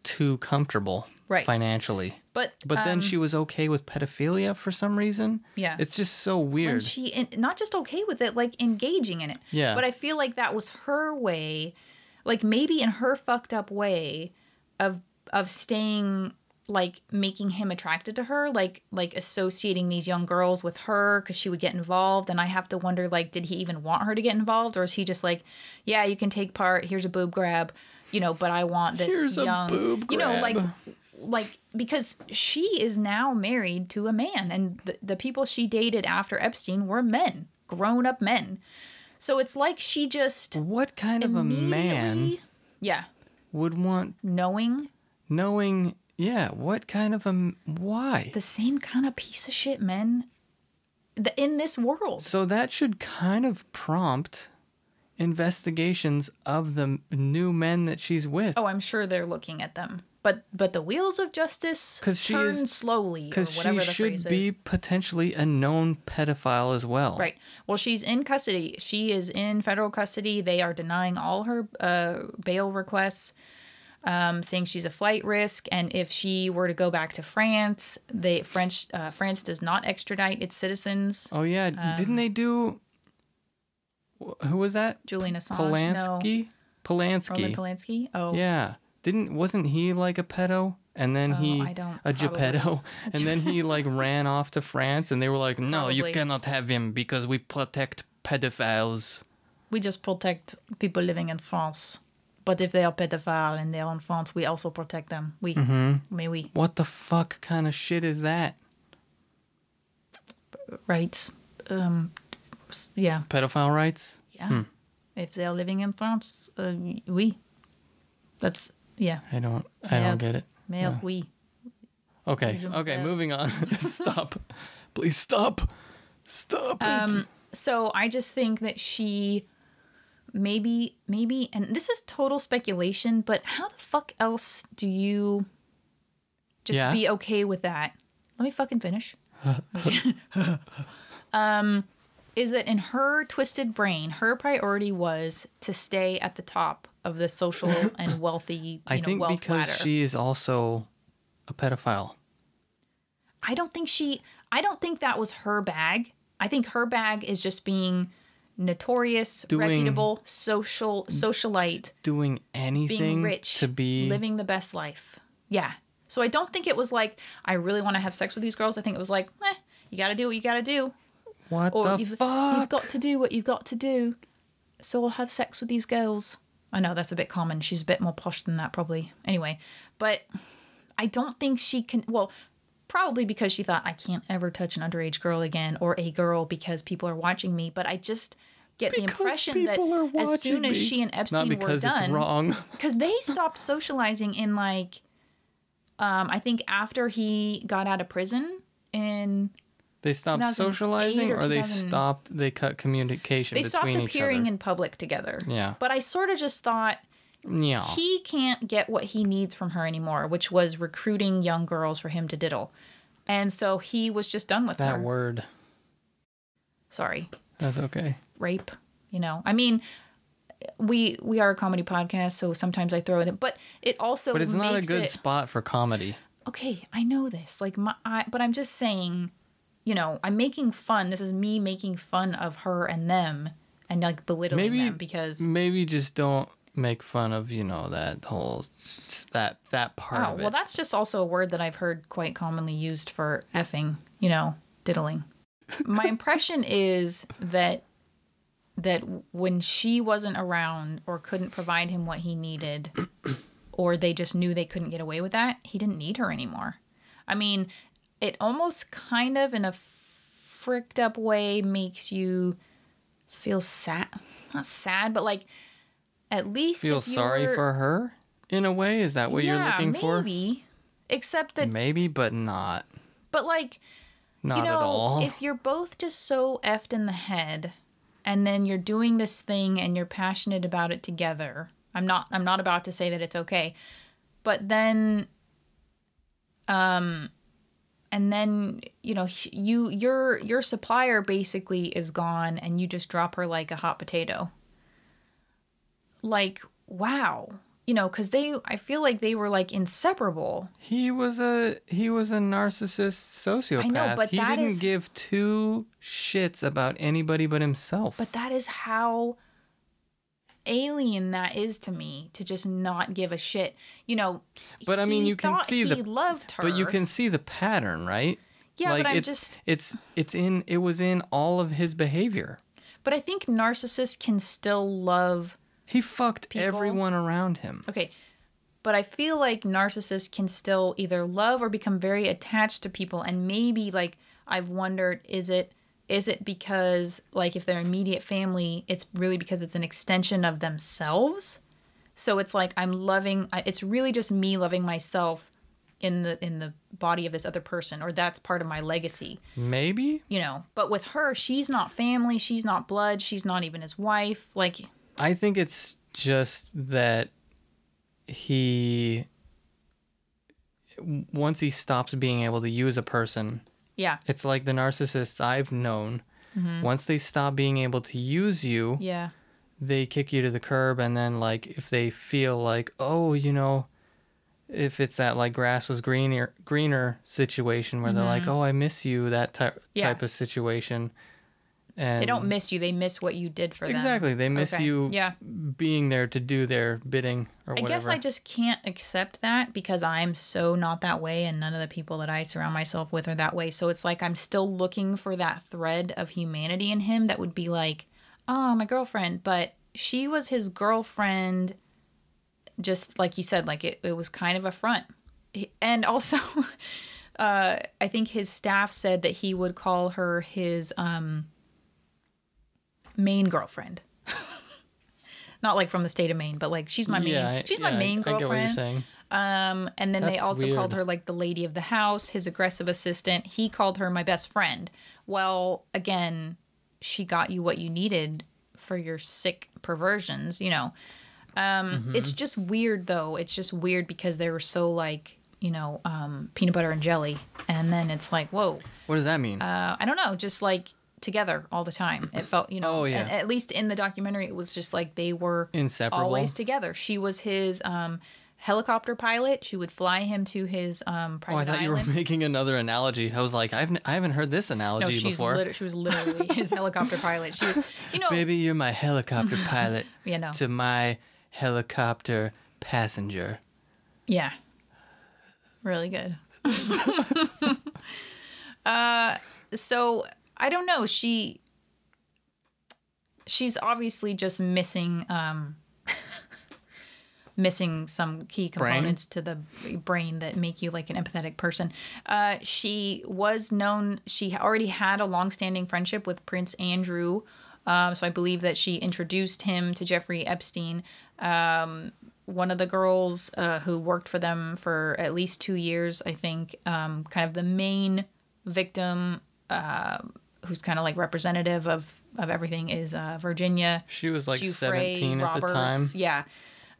too comfortable financially. But then she was okay with pedophilia for some reason. Yeah. It's just so weird. And she not just okay with it, like engaging in it. Yeah. But I feel like that was her way, like maybe in her fucked up way of staying, like making him attracted to her, like associating these young girls with her because she would get involved. And I have to wonder, like, did he even want her to get involved, or is he just like, yeah, you can take part, here's a boob grab, you know, but I want this young, you know, like because she is now married to a man, and the people she dated after Epstein were men, grown up men. So it's like she just, what kind of a man would want knowing yeah, what kind of a, why? The same kind of piece of shit men in this world. So that should kind of prompt investigations of the new men that she's with. Oh, I'm sure they're looking at them. But the wheels of justice turn slowly, or whatever the phrase is. Because she should be potentially a known pedophile as well. Right. Well, she's in custody. She is in federal custody. They are denying all her bail requests, saying she's a flight risk, and if she were to go back to France, France does not extradite its citizens. Oh yeah, didn't they do? Who was that? Julian Assange. Polanski. No. Polanski. Roman Polanski. Oh yeah. Wasn't he like a pedo? And then a Geppetto, and then he like ran off to France, and they were like, "No, you cannot have him because we protect pedophiles. We just protect people living in France. But if they are pedophile and they are in France, we also protect them. We. What the fuck kind of shit is that? Rights. Yeah. Pedophile rights? Yeah. If they are living in France, oui. That's, yeah. I don't get it. Males, oui. Okay, moving on. Stop. Please stop. Stop it. So I just think that she maybe, and this is total speculation, but how the fuck else do you just be okay with that? Let me fucking finish. Is that in her twisted brain, her priority was to stay at the top of the social and wealthy, I think wealth because ladder. She is also a pedophile. I don't think that was her bag. I think her bag is just being notorious, reputable, socialite, doing anything, being rich, to be living the best life. Yeah. So I don't think it was like, I really want to have sex with these girls. I think it was like, you got to do what you got to do. What the fuck? You've got to do what you've got to do. So I'll have sex with these girls. I know that's a bit common. She's a bit more posh than that, probably. Anyway, but I don't think she can. Well, probably because she thought, I can't ever touch an underage girl again, or a girl, because people are watching me. But I just get the impression that as soon as she and Epstein were done, not because it's wrong, because they stopped socializing in like, I think after he got out of prison in. They stopped socializing, or they cut communication between each other? They stopped appearing in public together. Yeah. But I sort of just thought, he can't get what he needs from her anymore, which was recruiting young girls for him to diddle. And so he was just done with her. That word. Sorry. That's okay. Rape, I mean, we are a comedy podcast, so sometimes I throw it in, but it also But it's not a makes good it, spot for comedy. okay, I know this. Like but I'm just saying, you know, I'm making fun. This is me making fun of her and them and like belittling them because maybe just don't make fun of, you know, that whole that part of it. Well, that's just also a word that I've heard quite commonly used for effing, you know, diddling. My impression is that when she wasn't around or couldn't provide him what he needed, or they just knew they couldn't get away with that, he didn't need her anymore. I mean, it almost kind of in a fricked up way makes you feel sad. Not sad, but like at least feel sorry for her in a way. Is that what you're looking for? Maybe. Except that maybe, but not. But like, not you know, at all. if you're both just so effed in the head, and then you're doing this thing and you're passionate about it together. I'm not about to say that it's okay, but then, and then, you know, your supplier basically is gone and you just drop her like a hot potato. Like, wow. You know, because I feel like they were like inseparable. He was a narcissist sociopath. I know, but he didn't give two shits about anybody but himself. But that is how alien that is to me, to just not give a shit. You know, but I mean, you can see he loved her. But you can see the pattern, right? Yeah, like, but it was in all of his behavior. But I think narcissists can still love. He fucked people. Everyone around him. Okay. But I feel like narcissists can still either love or become very attached to people. And maybe, like, I've wondered, is it because, like, if they're immediate family, it's really because it's an extension of themselves? So it's like it's really just me loving myself in the body of this other person, or that's part of my legacy. Maybe? You know, but with her, she's not family, she's not blood, she's not even his wife. Like, I think it's just that once he stops being able to use a person, yeah, it's like the narcissists I've known. Mm-hmm. Once they stop being able to use you, yeah, they kick you to the curb. And then, like, if they feel like, oh, you know, if it's that like grass was greener situation where they're like, oh, I miss you, that type of situation. And they don't miss you. They miss what you did for them. Exactly. They miss you yeah. being there to do their bidding or whatever. I guess I just can't accept that because I'm so not that way, and none of the people that I surround myself with are that way. So it's like I'm still looking for that thread of humanity in him that would be like, oh, my girlfriend. But she was his girlfriend, just like you said, like it was kind of a front. And also, I think his staff said that he would call her his... main girlfriend. Not like from the state of Maine, but like she's my main main girlfriend. I get what you're saying. And then they also called her like the lady of the house, his aggressive assistant. He called her my best friend. Well, again, she got you what you needed for your sick perversions, you know. It's just weird though. It's just weird because they were so like, you know, peanut butter and jelly, and then it's like, whoa. What does that mean? I don't know. Just like together all the time. It felt, you know, oh, yeah. At least in the documentary, it was just like they were inseparable, always together. She was his helicopter pilot. She would fly him to his private island. I thought you were making another analogy. I was like, I haven't heard this analogy before. She was literally his helicopter pilot. She was, you know, baby, you're my helicopter pilot. Yeah, no. To my helicopter passenger. Yeah. Really good. So I don't know. She's obviously just missing missing some key components to the brain that make you like an empathetic person. She was known. She already had a long-standing friendship with Prince Andrew. So I believe that she introduced him to Jeffrey Epstein. One of the girls who worked for them for at least 2 years, I think, kind of the main victim, who's kind of like representative of everything, is Virginia. She was like Giuffre, 17 at Roberts. the time. Yeah.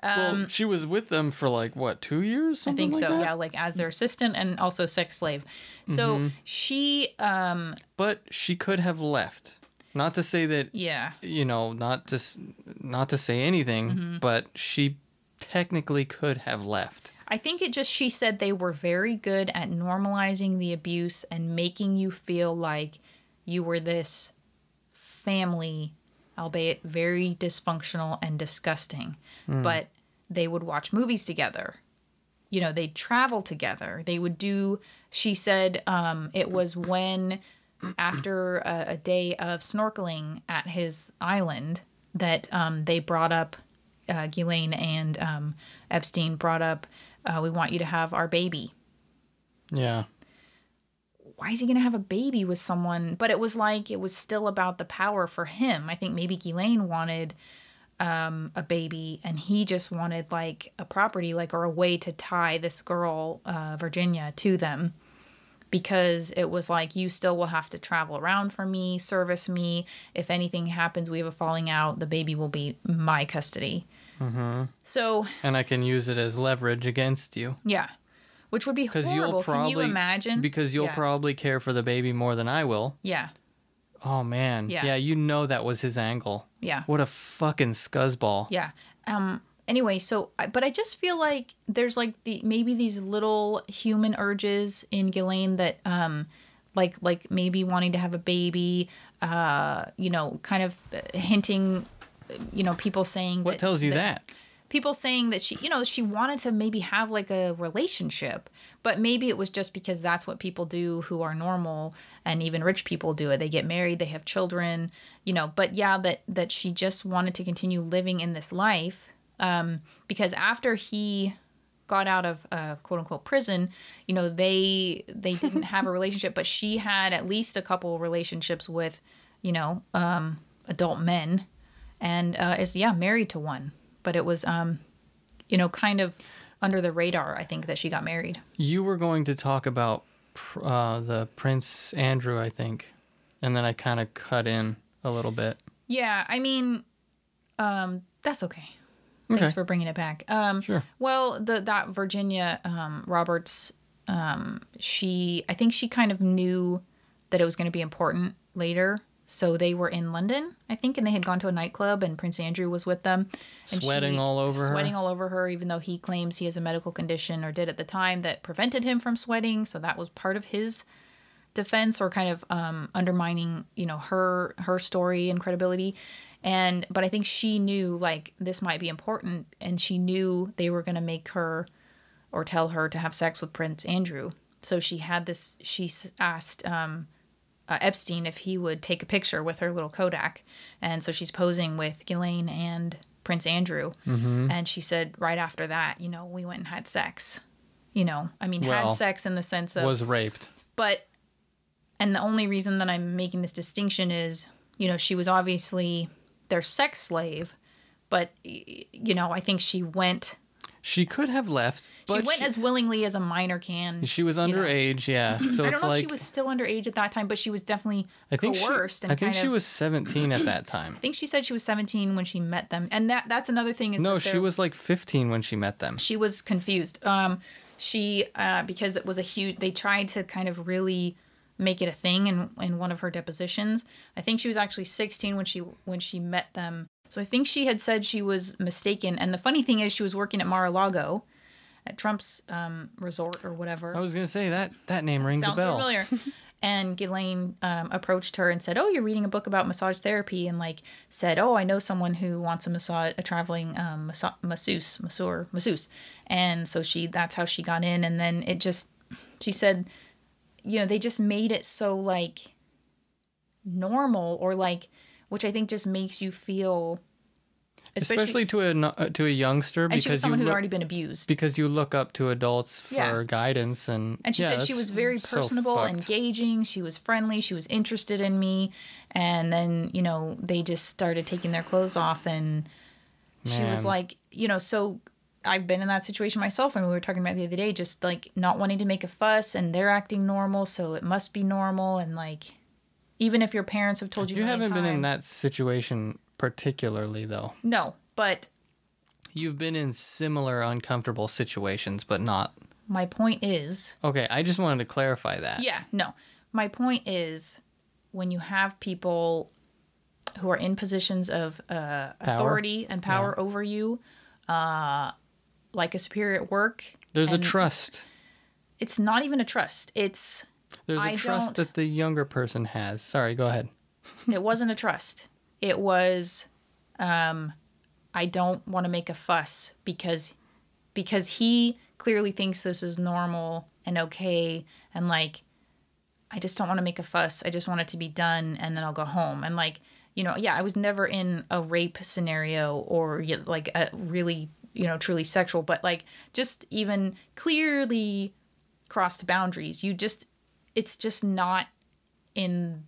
Well, she was with them for like, what, 2 years? Something I think like so, that? yeah, like as their assistant and also sex slave. So she... but she could have left. Not to say that, Yeah. not to say anything, but she technically could have left. I think she said they were very good at normalizing the abuse and making you feel like you were this family, albeit very dysfunctional and disgusting. But they would watch movies together. They'd travel together. They would she said it was when, after a day of snorkeling at his island, that they brought up, Ghislaine and Epstein brought up, we want you to have our baby. Yeah. Why is he going to have a baby with someone? But it was still about the power for him. I think maybe Ghislaine wanted a baby, and he just wanted like a property, or a way to tie this girl, Virginia, to them, because it was like, you still will have to travel around for me, service me. If anything happens, we have a falling out, the baby will be my custody. So, and I can use it as leverage against you. Yeah, which would be horrible. Can you imagine? Because you'll probably care for the baby more than I will. Yeah. Oh man. Yeah. That was his angle. Yeah. What a fucking scuzzball. Yeah. Anyway, but I just feel like there's maybe these little human urges in Ghislaine that like maybe wanting to have a baby, kind of hinting, people saying what tells you that? People saying that she wanted to maybe have like a relationship, but maybe it was just because that's what people do who are normal, and even rich people do it. They get married, they have children, but yeah, that she just wanted to continue living in this life, because after he got out of quote unquote prison, they didn't have a relationship, but she had at least a couple relationships with, adult men, and is married to one. But it was, kind of under the radar, I think, that she got married. You were going to talk about the Prince Andrew, I think, and then I kind of cut in a little bit. Yeah, I mean, that's okay. Thanks for bringing it back. Sure. Well, that Virginia Roberts, I think she kind of knew that it was going to be important later. So they were in London, I think, and they had gone to a nightclub, and Prince Andrew was with them. And sweating all over her, even though he claims he has a medical condition, or did at the time, that prevented him from sweating. So that was part of his defense, or kind of undermining, her story and credibility. But I think she knew, this might be important, and she knew they were going to make her, or tell her, to have sex with Prince Andrew. So she asked Epstein if he would take a picture with her little Kodak. And so she's posing with Ghislaine and Prince Andrew. Mm-hmm. And she said right after that, we went and had sex. Had sex in the sense of... Was raped. And the only reason that I'm making this distinction is, she was obviously their sex slave. But, I think she went... She could have left. But she went as willingly as a minor can. She was underage, yeah. So I don't know if she was still underage at that time, but she was definitely coerced. I think she was 17 at that time. I think she said she was 17 when she met them. And that's another thing. No, she was 15 when she met them. She was confused. Because it was they tried to kind of really make it a thing in one of her depositions. I think she was actually 16 when she met them. So I think she had said she was mistaken. And the funny thing is, she was working at Mar-a-Lago, at Trump's resort or whatever. I was going to say, that name rings a bell. Sounds familiar. And Ghislaine approached her and said, "Oh, you're reading a book about massage therapy," and said, "Oh, I know someone who wants a traveling masseuse." And so that's how she got in. And then she said, they just made it so normal, or which I think just makes you feel, especially to a youngster, because she was someone who'd already been abused. Because you look up to adults for guidance, and she said she was very personable, engaging. She was friendly. She was interested in me, and then they just started taking their clothes off, and she was so. I've been in that situation myself, and we were talking about it the other day, just not wanting to make a fuss, and they're acting normal, so it must be normal, and even if your parents have told you, you haven't been in that situation particularly, though. No, but you've been in similar uncomfortable situations, but not. My point is. Okay, I just wanted to clarify that. Yeah, no. My point is, when you have people who are in positions of authority and power over you, like a superior at work. There's a trust. It's not even a trust. There's a trust that the younger person has. Sorry, go ahead. It wasn't a trust. It was, I don't want to make a fuss because he clearly thinks this is normal and okay, and like, I just don't want to make a fuss. I just want it to be done, and then I'll go home. And like, you know, yeah, I was never in a rape scenario or like a really, you know, truly sexual, but like just even clearly crossed boundaries. It's just not in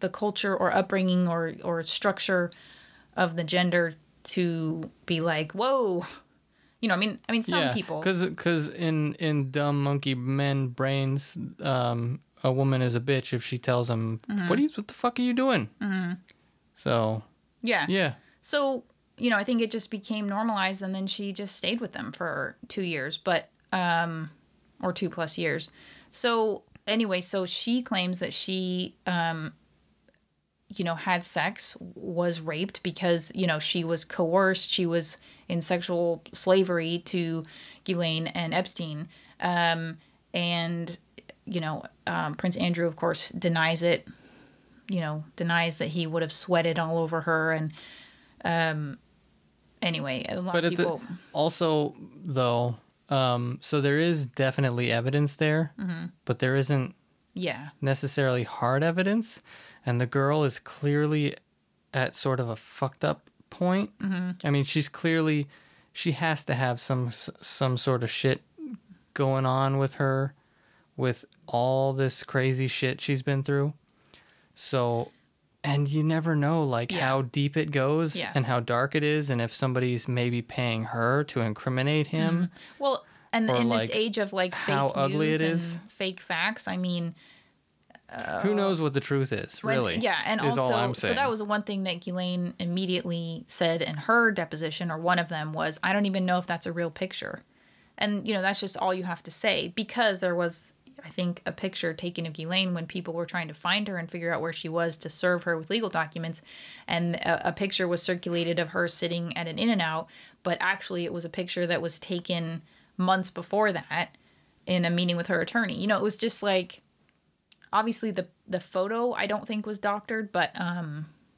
the culture or upbringing or structure of the gender to be like, whoa, you know, I mean, some people. Because in dumb monkey men brains, a woman is a bitch if she tells him, what the fuck are you doing? So. Yeah. So, you know, I think it just became normalized, and then she just stayed with them for 2 years, but, or 2+ years. So anyway, so she claims that she, you know, had sex, was raped because, you know, she was coerced. She was in sexual slavery to Ghislaine and Epstein. And, you know, Prince Andrew, of course, denies it, you know, denies that he would have sweated all over her. And anyway, a lot of people. Also, though, so there is definitely evidence there, but there isn't necessarily hard evidence. And the girl is clearly at sort of a fucked up point. I mean, she has to have some sort of shit going on with her, with all this crazy shit she's been through. So, and you never know, like, how deep it goes and how dark it is, and if somebody's maybe paying her to incriminate him. Well, and in like, this age of, like, how fake ugly news it is. And fake facts, I mean... who knows what the truth is, really? Yeah, and also, so that was one thing that Ghislaine immediately said in her deposition, or one of them, was, I don't even know if that's a real picture. And, you know, that's just all you have to say, because there was... I think a picture taken of Ghislaine when people were trying to find her and figure out where she was to serve her with legal documents. And a picture was circulated of her sitting at an In-N-Out, but actually it was a picture that was taken months before that in a meeting with her attorney. You know, it was just like, obviously the photo I don't think was doctored, but,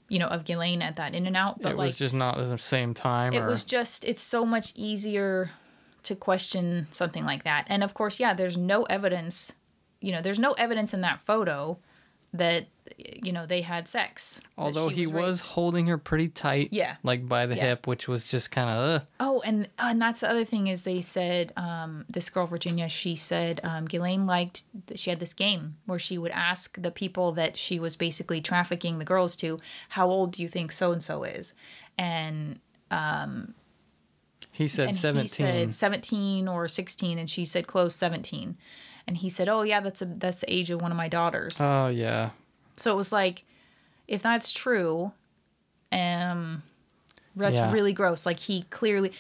you know, of Ghislaine at that In-N-Out. But it was just not at the same time. It was just, it's so much easier to question something like that. And of course, there's no evidence, you know, there's no evidence in that photo that, you know, they had sex. Although he was holding her pretty tight, like by the hip, which was just kind of... Oh, and that's the other thing is they said, this girl, Virginia, she said Ghislaine liked, she had this game where she would ask the people that she was basically trafficking the girls to, how old do you think so-and-so is? And... he said 17. He said 17 or 16, and she said close 17. And he said, oh, yeah, that's the age of one of my daughters. Oh, yeah. So it was like, if that's true, that's really gross. Like, he clearly...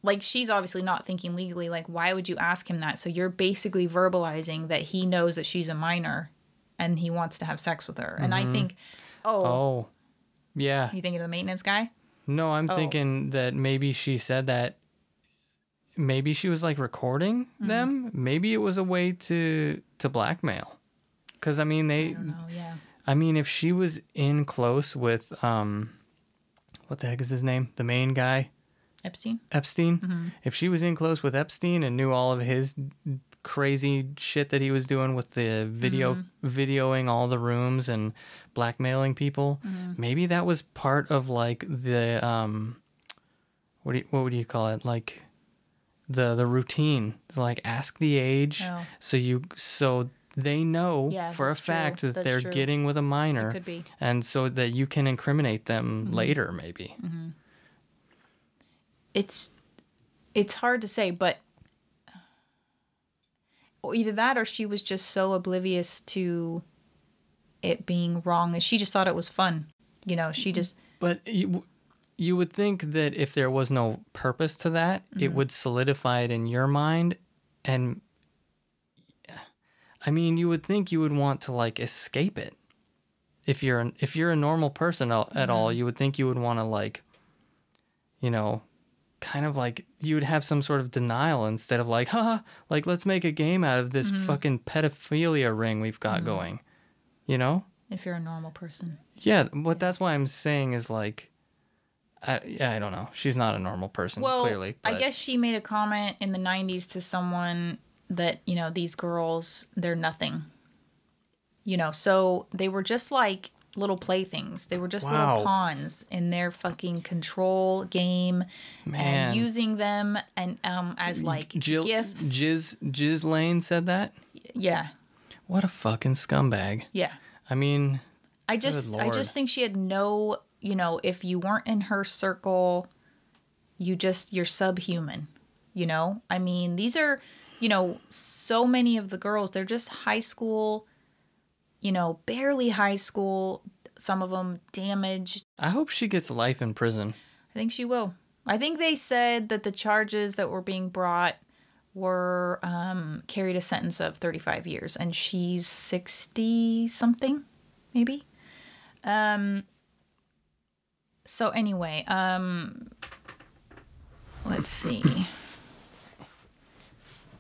Like, she's obviously not thinking legally. Like, why would you ask him that? So you're basically verbalizing that he knows that she's a minor, and he wants to have sex with her. And I think, Oh, yeah. You thinking of the maintenance guy? No, I'm thinking that maybe she said that. Maybe she was like recording them. Maybe it was a way to blackmail. Because I mean, I don't know, yeah. I mean, if she was in close with what the heck is his name? The main guy, Epstein. If she was in close with Epstein and knew all of his crazy shit that he was doing with the videoing all the rooms and blackmailing people, maybe that was part of like the what would you call it, like the routine. It's like ask the age, so they know for a fact that they're getting with a minor. It could be. And so that you can incriminate them later, maybe. It's hard to say, but either that or she was just so oblivious to it being wrong that she just thought it was fun. You know, she just... But you would think that if there was no purpose to that, it would solidify it in your mind. And I mean, you would think you would want to like escape it if you're a normal person at all, you would think you would want to, like, you know, kind of like you would have some sort of denial instead of like, haha, like, let's make a game out of this fucking pedophilia ring we've got going, you know? If you're a normal person. Yeah, but that's why I'm saying is like, I don't know. She's not a normal person, clearly. But I guess she made a comment in the 90s to someone that, you know, these girls, they're nothing. You know, so they were just like little playthings. They were just little pawns in their fucking control game, and using them and as like gifts. Ghislaine said that? Yeah. What a fucking scumbag. Yeah. I mean, I just think she had no, you know, if you weren't in her circle, you're subhuman, you know? I mean, these are, you know, so many of the girls, they're just high school, you know, barely high school, some of them damaged. I hope she gets life in prison. I think she will. I think they said that the charges that were being brought were carried a sentence of 35 years, and she's 60 something, maybe. So anyway, let's see.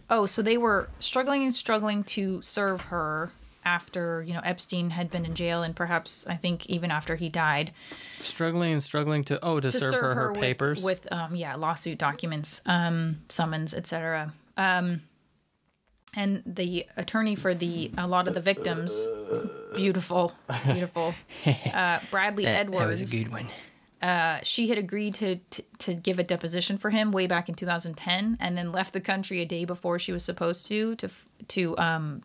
Oh, so they were struggling to serve her after, you know, Epstein had been in jail, and perhaps, I think, even after he died. Struggling to serve her papers? With lawsuit documents, summons, etc. And the attorney for a lot of the victims, beautiful, Bradley Edwards. That was a good one. She had agreed to give a deposition for him way back in 2010, and then left the country a day before she was supposed to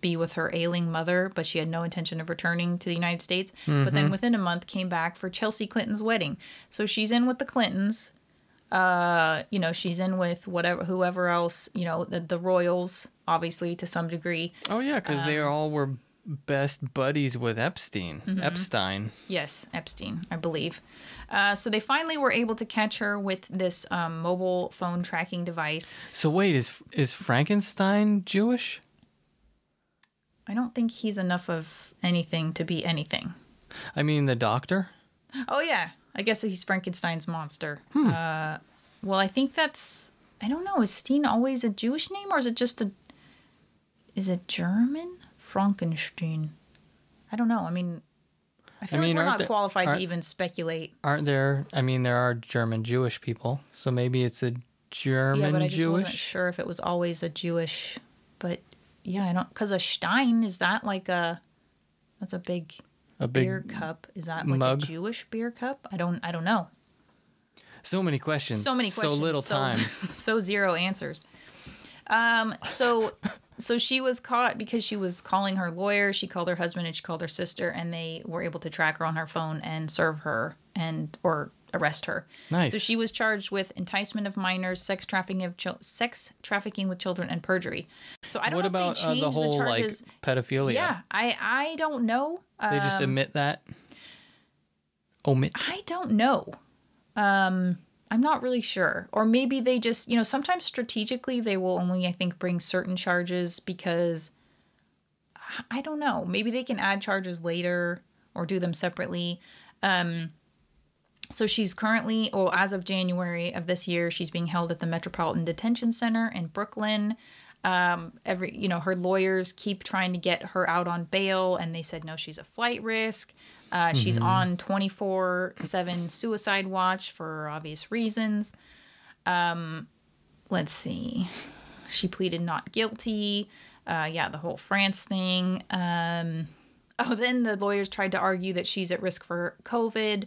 be with her ailing mother, but she had no intention of returning to the United States. But then within a month came back for Chelsea Clinton's wedding. So she's in with the Clintons. You know, she's in with whoever else, you know, the royals, obviously, to some degree. Oh, yeah, because they all were best buddies with Epstein. Epstein. Yes, Epstein, I believe. So they finally were able to catch her with this mobile phone tracking device. So wait, is Frankenstein Jewish? I don't think he's enough of anything to be anything. I mean, the doctor? Oh, yeah. I guess he's Frankenstein's monster. Well, I think that's... I don't know. Is Steen always a Jewish name, or is it just a... Is it German? Frankenstein. I don't know. I mean... I feel like we're not qualified to even speculate. Aren't there... I mean, there are German Jewish people, so maybe it's a German Jewish? Yeah, but I just wasn't sure if it was always a Jewish... But, yeah, I don't... Because a Stein, is that like a... That's a big beer cup. Is that like a Jewish beer cup? I don't know. So many questions. So little time. So zero answers. So she was caught because she was calling her lawyer. She called her husband and she called her sister, and they were able to track her on her phone and serve her or arrest her. Nice. So she was charged with enticement of minors, sex trafficking with children, and perjury. So I don't know if they changed the whole the charges. Like pedophilia? Yeah, I don't know. They just omit that. Omit. I don't know. I'm not really sure. Or maybe they just, you know, sometimes strategically they will only, I think, bring certain charges because, I don't know. Maybe they can add charges later or do them separately. So she's currently, as of January of this year, she's being held at the Metropolitan Detention Center in Brooklyn. Her lawyers keep trying to get her out on bail, and they said, no, she's a flight risk. She's on 24/7 suicide watch for obvious reasons. Let's see. She pleaded not guilty. The whole France thing. Then the lawyers tried to argue that she's at risk for COVID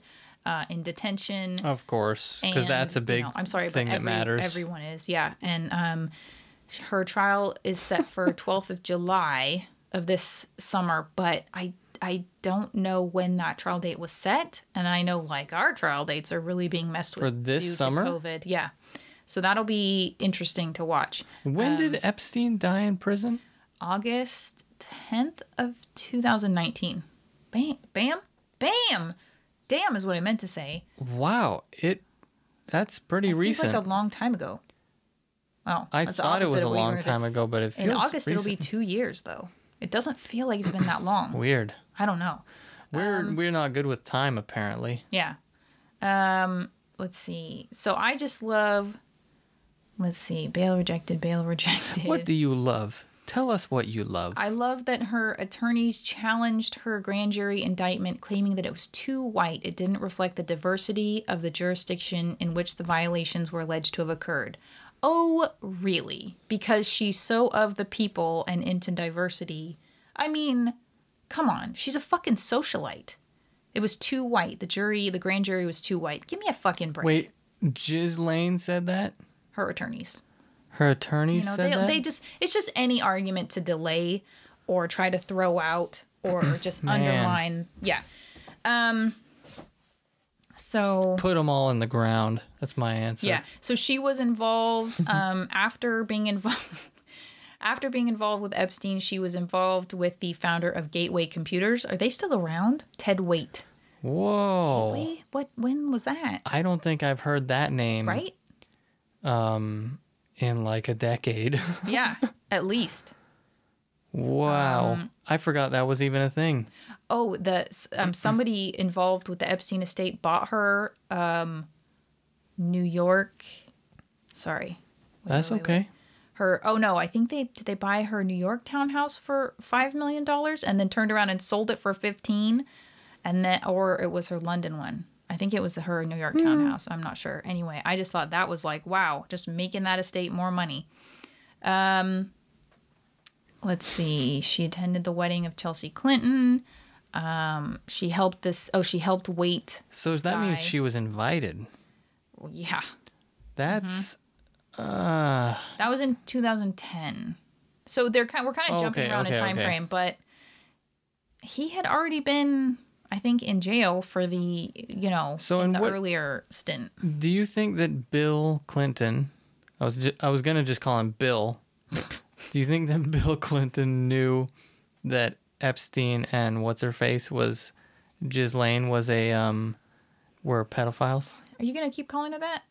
in detention. Of course, because that's a big thing that matters. Everyone is, yeah. And her trial is set for 12th of July of this summer, but I don't know when that trial date was set, and I know like our trial dates are really being messed with for this summer. To COVID, yeah. So that'll be interesting to watch. When did Epstein die in prison? August 10th of 2019. Bam, bam, bam. Damn is what I meant to say. Wow, that's pretty recent. Seems like a long time ago. Oh, I thought it was a long time ago, but it feels in August recent. It'll be 2 years though. It doesn't feel like it's been that long. Weird. I don't know. We're not good with time, apparently. Yeah. Let's see. So I just love... Let's see. Bail rejected. What do you love? Tell us what you love. I love that her attorneys challenged her grand jury indictment, claiming that it was too white. It didn't reflect the diversity of the jurisdiction in which the violations were alleged to have occurred. Oh, really? Because she's so of the people and into diversity. I mean, come on. She's a fucking socialite. It was too white. The grand jury was too white. Give me a fucking break. Wait, Ghislaine said that? Her attorneys. Her attorneys said that? It's just any argument to delay or try to throw out or just undermine. Yeah. So put them all in the ground. That's my answer. Yeah. So she was involved after being involved with Epstein. She was involved with the founder of Gateway Computers. Are they still around? Ted Waite. Whoa. Gateway? When was that? I don't think I've heard that name. Right? In like a decade. Yeah, at least. Wow. I forgot that was even a thing. Oh, somebody involved with the Epstein estate bought her New York. Sorry. That's okay. I think did they buy her New York townhouse for $5 million and then turned around and sold it for 15, and then, or it was her London one. I think it was her New York townhouse. I'm not sure. Anyway, I just thought that was like, wow, just making that estate more money. Let's see. She attended the wedding of Chelsea Clinton. She helped wait. So does that mean she was invited? Yeah. That's that was in 2010. So we're kind of jumping around a time frame, but he had already been, I think, in jail for the earlier stint. Do you think that Bill Clinton, I was gonna just call him Bill. Do you think that Bill Clinton knew that Epstein and what's-her-face was Ghislaine were pedophiles? Are you going to keep calling her that?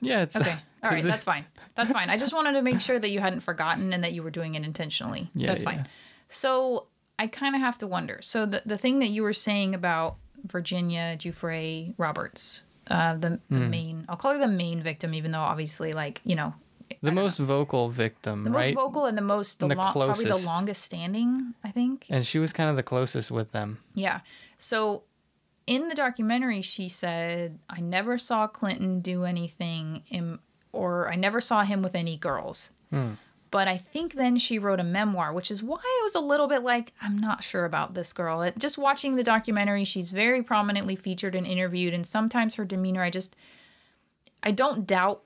Yeah, it's... Okay. All right, that's fine. That's fine. I just wanted to make sure that you hadn't forgotten and that you were doing it intentionally. Yeah, that's fine. So I kind of have to wonder. So the thing that you were saying about Virginia Giuffre Roberts, the main... I'll call her the main victim, even though obviously, the most vocal victim, right? The most vocal and probably the longest standing, I think. And she was kind of the closest with them. Yeah. So in the documentary, she said, I never saw Clinton do anything, or I never saw him with any girls. But I think then she wrote a memoir, which is why I was a little bit like, I'm not sure about this girl. Just watching the documentary, she's very prominently featured and interviewed, and sometimes her demeanor, I don't doubt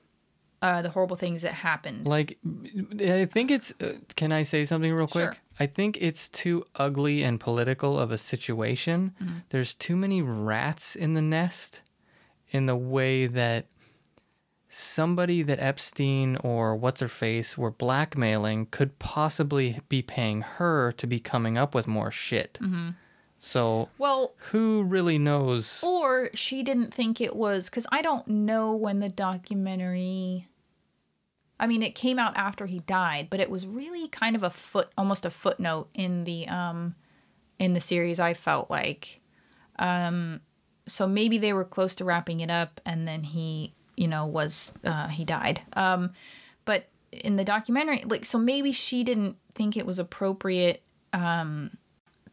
the horrible things that happened. I think it's... can I say something real quick? Sure. I think it's too ugly and political of a situation. Mm-hmm. There's too many rats in the nest in the way that somebody that Epstein or what's-her-face were blackmailing could possibly be paying her to be coming up with more shit. Mm-hmm. So, who really knows? Or she didn't think it was... Because I don't know when the documentary... I mean, it came out after he died, but it was really kind of almost a footnote in the series, I felt like. So maybe they were close to wrapping it up, and then he died. But in the documentary, so maybe she didn't think it was appropriate to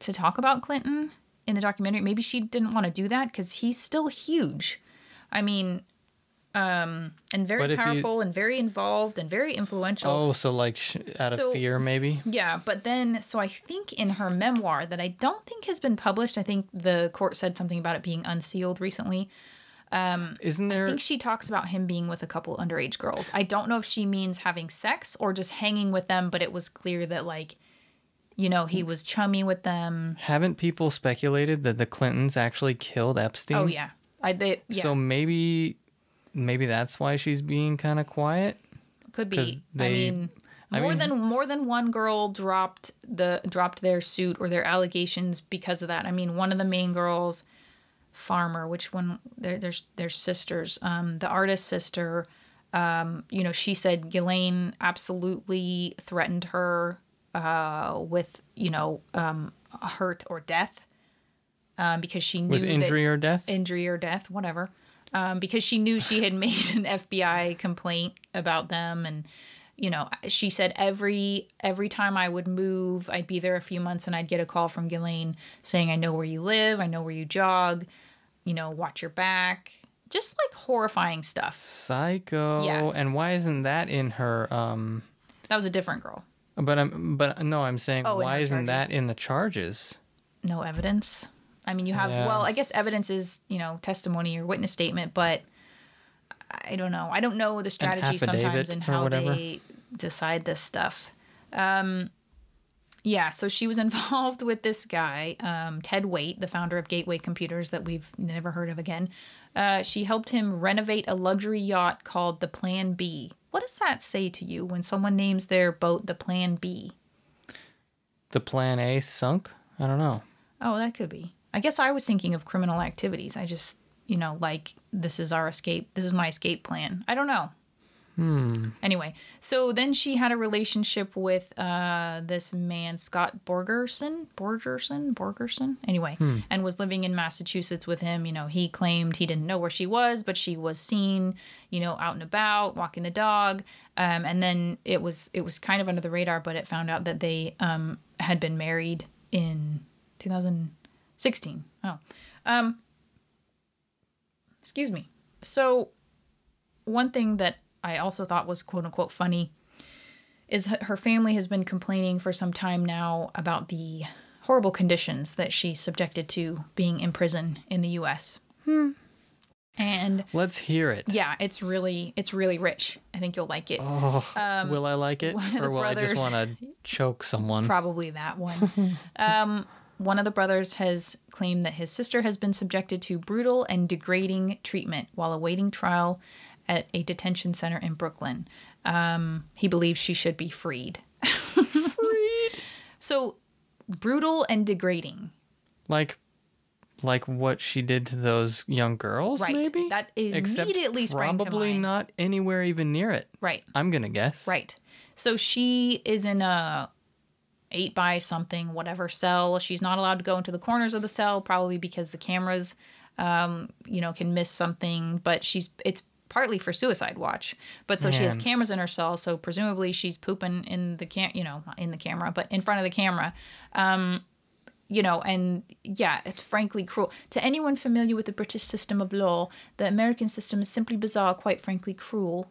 talk about Clinton in the documentary. Maybe she didn't want to do that because he's still huge. I mean... and very powerful and very involved and very influential. Oh, so out of fear, maybe? Yeah, but then, so I think in her memoir that I don't think has been published, I think the court said something about it being unsealed recently. Isn't there... I think she talks about him being with a couple underage girls. I don't know if she means having sex or just hanging with them, but it was clear that, he was chummy with them. Haven't people speculated that the Clintons actually killed Epstein? Oh, yeah. Yeah. So maybe that's why she's being kind of quiet. Could be. More than one girl dropped their suit or their allegations because of that. I mean, one of the main girls, Farmer, which one? They're sisters. The artist's sister. She said Ghislaine absolutely threatened her with hurt or death. because she knew With injury or death? Injury or death, whatever. Because she knew she had made an FBI complaint about them. And, you know, she said every time I would move, I'd be there a few months and I'd get a call from Ghislaine saying, I know where you live. I know where you jog. You know, watch your back. Just like horrifying stuff. Psycho. Yeah. And why isn't that in her? That was a different girl. But no, I'm saying why isn't charges. that in the charges? No evidence. I mean, you have, well, I guess evidence is, you know, testimony or witness statement, but I don't know. I don't know the strategy sometimes and how they decide this stuff. Yeah, so she was involved with this guy, Ted Waite, the founder of Gateway Computers that we've never heard of again. She helped him renovate a luxury yacht called the Plan B. What does that say to you when someone names their boat the Plan B? The Plan A sunk? I don't know. Oh, that could be. I guess I was thinking of criminal activities. I just, you know, like, this is our escape. This is my escape plan. I don't know. Anyway, so then she had a relationship with this man, Scott Borgerson, anyway, and was living in Massachusetts with him. You know, he claimed he didn't know where she was, but she was seen, you know, out and about, walking the dog. And then it was kind of under the radar, but it found out that they had been married in 2016. Excuse me. So one thing that I also thought was quote unquote funny is her family has been complaining for some time now about the horrible conditions that she's subjected to being in prison in the U.S. And let's hear it. Yeah, it's really rich. I think you'll like it. Oh, will I like it? Or will I just want to choke someone? Probably that one. One of the brothers has claimed that his sister has been subjected to brutal and degrading treatment while awaiting trial at a detention center in Brooklyn. He believes she should be freed. Freed? So, brutal and degrading. Like what she did to those young girls, right. Maybe? That immediately sprang to mind. Probably not anywhere even near it. Right. I'm going to guess. Right. So, she is in a 8 by something, whatever cell. She's not allowed to go into the corners of the cell, probably because the cameras, you know, can miss something. But it's partly for suicide watch. But so she has cameras in her cell, so presumably she's pooping in the not in the camera, but in front of the camera. You know, and yeah, it's frankly cruel. To anyone familiar with the British system of law, the American system is simply bizarre, quite frankly cruel.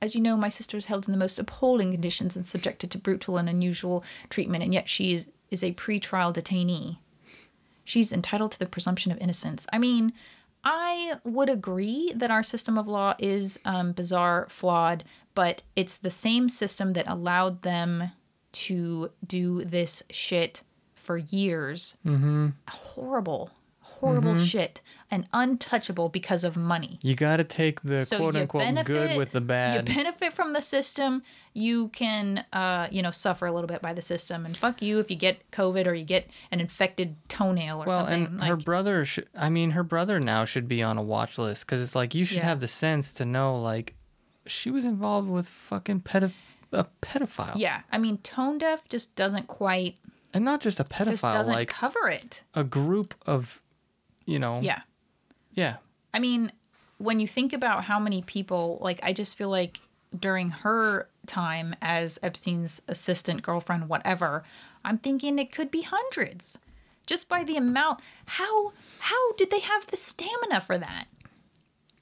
As you know, my sister is held in the most appalling conditions and subjected to brutal and unusual treatment, and yet she is a pre-trial detainee. She's entitled to the presumption of innocence. I mean, I would agree that our system of law is bizarre, flawed, but it's the same system that allowed them to do this shit for years. Mm-hmm. Horrible shit. And untouchable because of money. You got to take the quote-unquote good with the bad. You benefit from the system. You can, you know, suffer a little bit by the system. And fuck you if you get COVID or you get an infected toenail or something. Well, and her brother, her brother now should be on a watch list. Because it's like, you should have the sense to know, like, she was involved with fucking a pedophile. Yeah. I mean, tone deaf just doesn't quite... And not just a pedophile. Just doesn't like cover it. A group of, you know... Yeah. Yeah. I mean, when you think about how many people, like, I just feel like during her time as Epstein's assistant, girlfriend, whatever, I'm thinking it could be hundreds. Just by the amount. How did they have the stamina for that?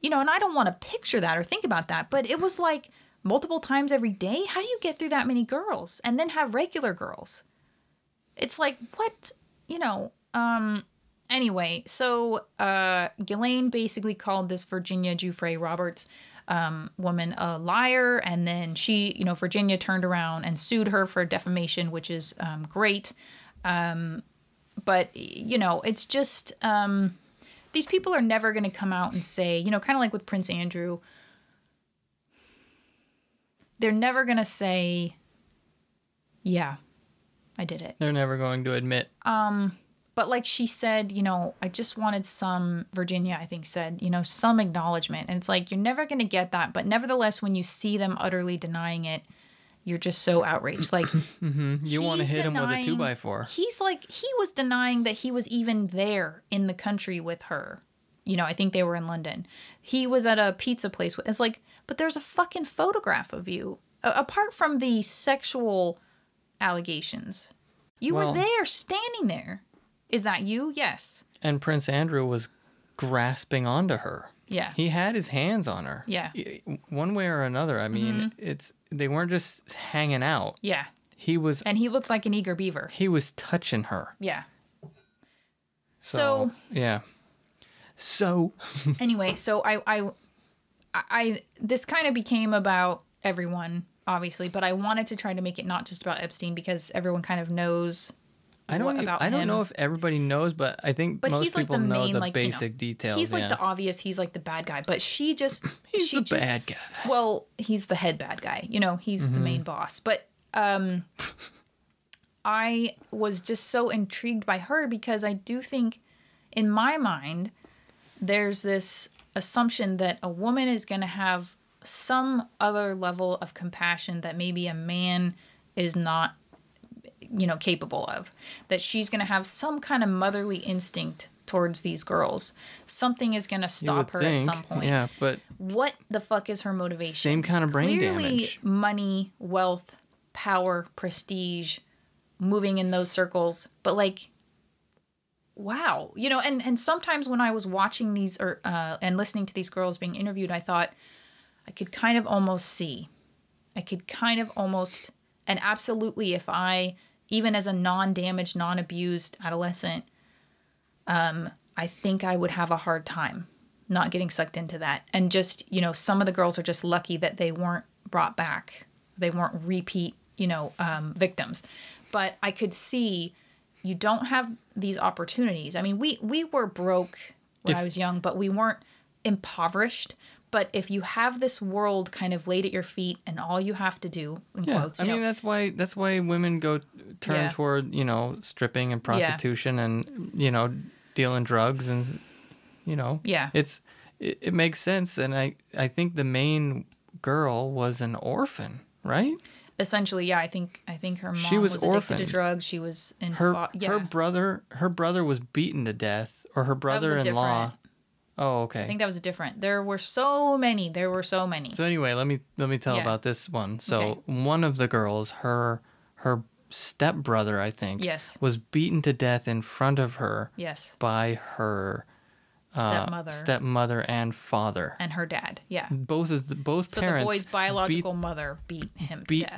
You know, and I don't want to picture that or think about that, but it was like multiple times every day. How do you get through that many girls and then have regular girls? It's like, what? You know, anyway, so Ghislaine basically called this Virginia Roberts woman a liar, and then she, you know, Virginia turned around and sued her for defamation, which is great. But, you know, it's just, these people are never going to come out and say, you know, kind of like with Prince Andrew, they're never going to say, yeah, I did it. They're never going to admit. But like she said, you know, I just wanted some, Virginia, I think said, you know, some acknowledgement. And it's like, you're never going to get that. But nevertheless, when you see them utterly denying it, you're just so outraged. Like, you want to hit him with a 2x4. He's like, he was denying that he was even there in the country with her. You know, I think they were in London. He was at a pizza place. It's like, but there's a fucking photograph of you. Apart from the sexual allegations, you were there, standing there. Is that you? Yes. And Prince Andrew was grasping onto her. Yeah. He had his hands on her. Yeah. One way or another. I mean, they weren't just hanging out. Yeah. And he looked like an eager beaver. He was touching her. Yeah. Yeah. So anyway, so I this kind of became about everyone, obviously, but I wanted to try to make it not just about Epstein because everyone kind of knows I don't know if everybody knows, but I think most people know the basic details. He's like the obvious, he's like the bad guy, but he's the bad guy. Well, he's the head bad guy. You know, he's the main boss. But I was just so intrigued by her because I do think in my mind there's this assumption that a woman is going to have some other level of compassion that maybe a man is not, you know, capable of. That she's going to have some kind of motherly instinct towards these girls. Something is going to stop her at some point. Yeah, but what the fuck is her motivation? Same kind of brain damage. Money, wealth, power, prestige, moving in those circles. But like, wow, you know, and sometimes when I was watching these and listening to these girls being interviewed, I thought I could kind of almost see. And absolutely, if I, even as a non-damaged, non-abused adolescent, I think I would have a hard time not getting sucked into that. And just, you know, some of the girls are just lucky that they weren't brought back. They weren't repeat, you know, victims. But I could see you don't have these opportunities. I mean, we were broke when I was young, but we weren't impoverished. But if you have this world kind of laid at your feet and all you have to do, in quotes, I mean, that's why women turn toward, you know, stripping and prostitution and, you know, dealing drugs and, you know, it makes sense. And I think the main girl was an orphan, right? Essentially, yeah. I think her mom was addicted to drugs. She was in her brother was beaten to death, or her brother-in-law. Oh, okay. I think that was a different. There were so many. So anyway, let me tell about this one. So one of the girls, her stepbrother, I think, was beaten to death in front of her. Yes. By her stepmother and father and her dad. Yeah. Both parents. So the boy's biological mother beat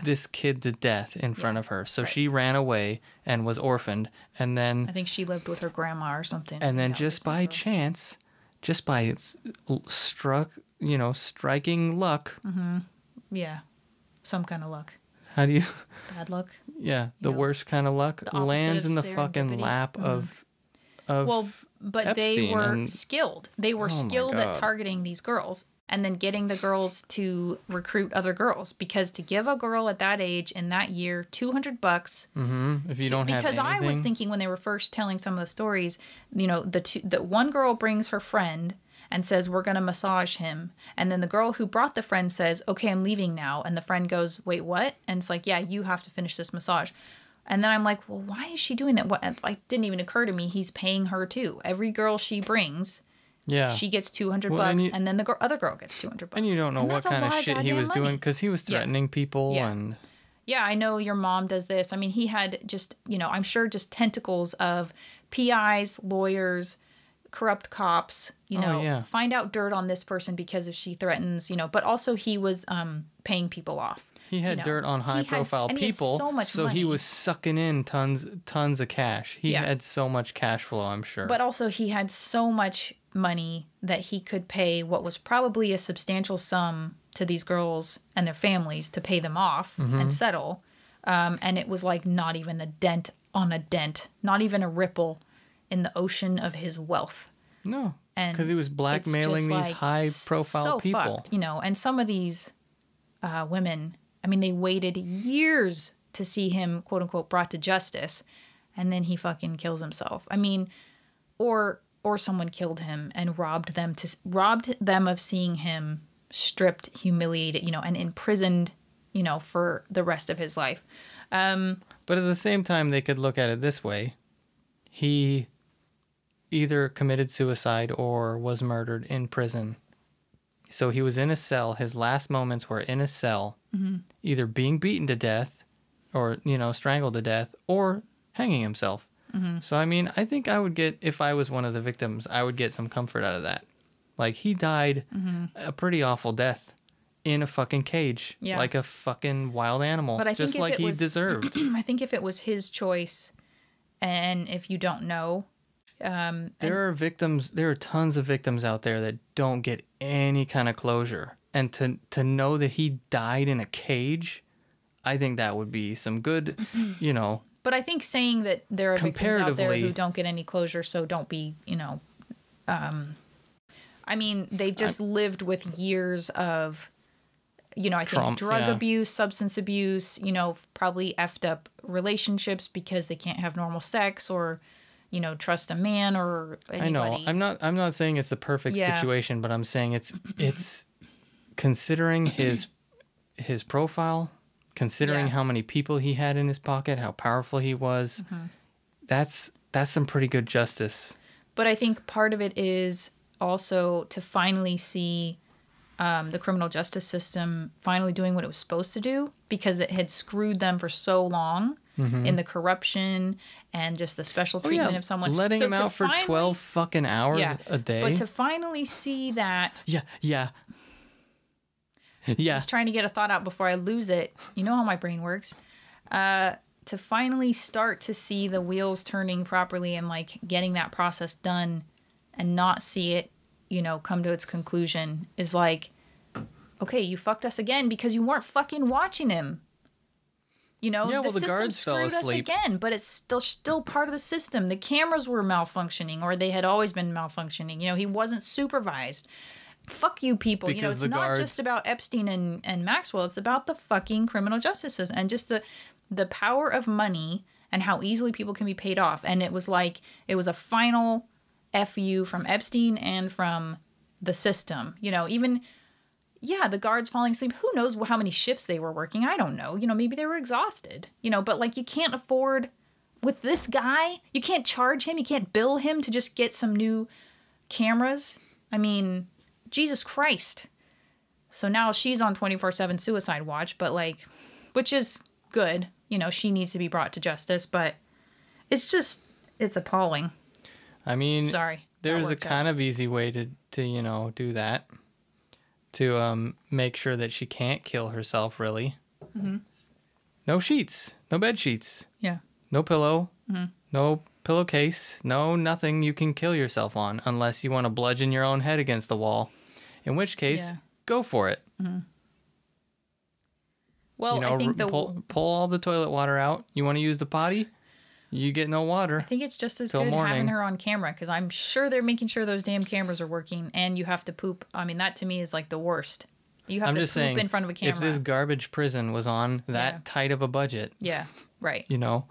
this kid to death in front of her. So she ran away and was orphaned, and then I think she lived with her grandma or something. And then just by chance, just by striking luck. Mm-hmm. Yeah, some kind of luck. How do you? Bad luck. Yeah, the worst kind of luck lands in the fucking lap of. But Epstein they were skilled. They were skilled at targeting these girls and then getting the girls to recruit other girls. Because to give a girl at that age in that year $200, if you don't have anything. Because I was thinking when they were first telling some of the stories, you know, the one girl brings her friend and says, we're going to massage him. And then the girl who brought the friend says, okay, I'm leaving now. And the friend goes, wait, what? And it's like, yeah, you have to finish this massage. And then I'm like, well, why is she doing that? What? Like, didn't even occur to me. He's paying her too. Every girl she brings, she gets $200, and then the other girl gets $200. And you don't know what kind of shit he was doing because he was threatening people and. Yeah, I know your mom does this. I mean, he had just, you know, I'm sure just tentacles of PIs, lawyers, corrupt cops. You know, find out dirt on this person because if she threatens, you know. But also he was paying people off. He had dirt on high-profile people, so he was sucking in tons of cash. He had so much cash flow, I'm sure. But also he had so much money that he could pay what was probably a substantial sum to these girls and their families to pay them off and settle. And it was like not even a dent on a dent, not even a ripple in the ocean of his wealth. No, because he was blackmailing these high-profile people. Fucked, you know, and some of these women... I mean, they waited years to see him, quote unquote, brought to justice, and then he fucking kills himself. I mean, or someone killed him and robbed them of seeing him stripped, humiliated, you know, and imprisoned, you know, for the rest of his life. But at the same time, they could look at it this way. He either committed suicide or was murdered in prison. So he was in a cell. His last moments were in a cell, either being beaten to death or, you know, strangled to death or hanging himself. So, I mean, I think I would get, if I was one of the victims, I would get some comfort out of that. Like, he died a pretty awful death in a fucking cage, like a fucking wild animal, but I just think like he deserved. I think if it was his choice, and if you don't know, there are tons of victims out there that don't get any kind of closure, and to know that he died in a cage, I think that would be some good, you know. But I think saying that there are victims out there who don't get any closure, so don't be, you know, I mean, they've just lived with years of, you know, I think drug abuse, substance abuse, you know, probably effed up relationships because they can't have normal sex or, you know, trust a man or anybody. I know. I'm not saying it's the perfect situation, but I'm saying it's considering his profile, considering how many people he had in his pocket, how powerful he was. That's some pretty good justice. But I think part of it is also to finally see the criminal justice system finally doing what it was supposed to do, because it had screwed them for so long in the corruption and just the special treatment of someone. Letting him out for 12 fucking hours a day. But to finally see that... Yeah. I was trying to get a thought out before I lose it. You know how my brain works. To finally start to see the wheels turning properly and like getting that process done and not see it, you know, come to its conclusion is like, okay, you fucked us again because you weren't fucking watching him. You know, the system screwed us again, but it's still part of the system. The cameras were malfunctioning, or they had always been malfunctioning. You know, he wasn't supervised. Fuck you people. You know, it's not just about Epstein and Maxwell. It's about the fucking criminal justice system and just the power of money and how easily people can be paid off. And it was like, it was a final FU from Epstein and from the system. You know, even, the guards falling asleep. Who knows how many shifts they were working? I don't know. You know, maybe they were exhausted. You know, but like, you can't afford, with this guy, you can't charge him. You can't bill him to just get some new cameras. I mean... Jesus Christ. So now she's on 24/7 suicide watch, but like, which is good. You know, she needs to be brought to justice, but it's appalling. I mean, sorry. There's a kind of easy way to, you know, do that. To make sure that she can't kill herself, really. No sheets. No bed sheets. Yeah. No pillow. No pillowcase. No nothing you can kill yourself on unless you want to bludgeon your own head against the wall. In which case, go for it. Well, you know, I think pull all the toilet water out. You want to use the potty? You get no water. I think it's just as good having her on camera, because I'm sure they're making sure those damn cameras are working, and you have to poop. I mean, that to me is like the worst. You have to poop in front of a camera. If this garbage prison was on that tight of a budget. Yeah, right. You know?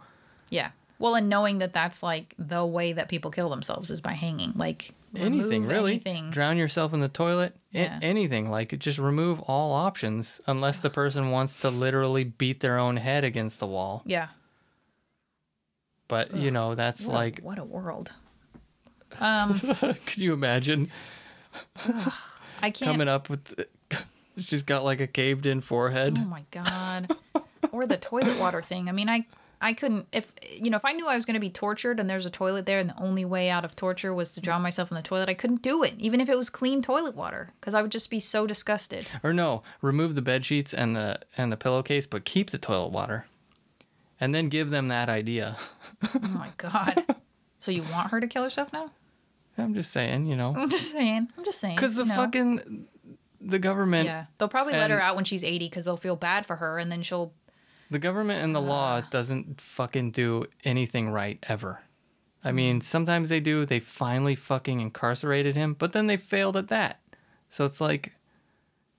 Yeah. Well, and knowing that that's like the way that people kill themselves is by hanging. Like, anything, really. Anything. Drown yourself in the toilet. Anything. Like, just remove all options unless the person wants to literally beat their own head against the wall. Yeah. But, you know, that's what a world. Could you imagine? I can't. Coming up with... She's got like a caved in forehead. Oh, my God. Or the toilet water thing. I mean, I couldn't, if I knew I was going to be tortured and there's a toilet there and the only way out of torture was to drown myself in the toilet, I couldn't do it, even if it was clean toilet water, because I would just be so disgusted. Or no, remove the bed sheets and the pillowcase, but keep the toilet water. And then give them that idea. Oh my God. So you want her to kill herself now? I'm just saying, you know. I'm just saying. Because the government... Yeah, they'll probably let her out when she's 80 because they'll feel bad for her, and then she'll... The government and the law doesn't fucking do anything right, ever. I mean, sometimes they do. They finally fucking incarcerated him, but then they failed at that. So it's like...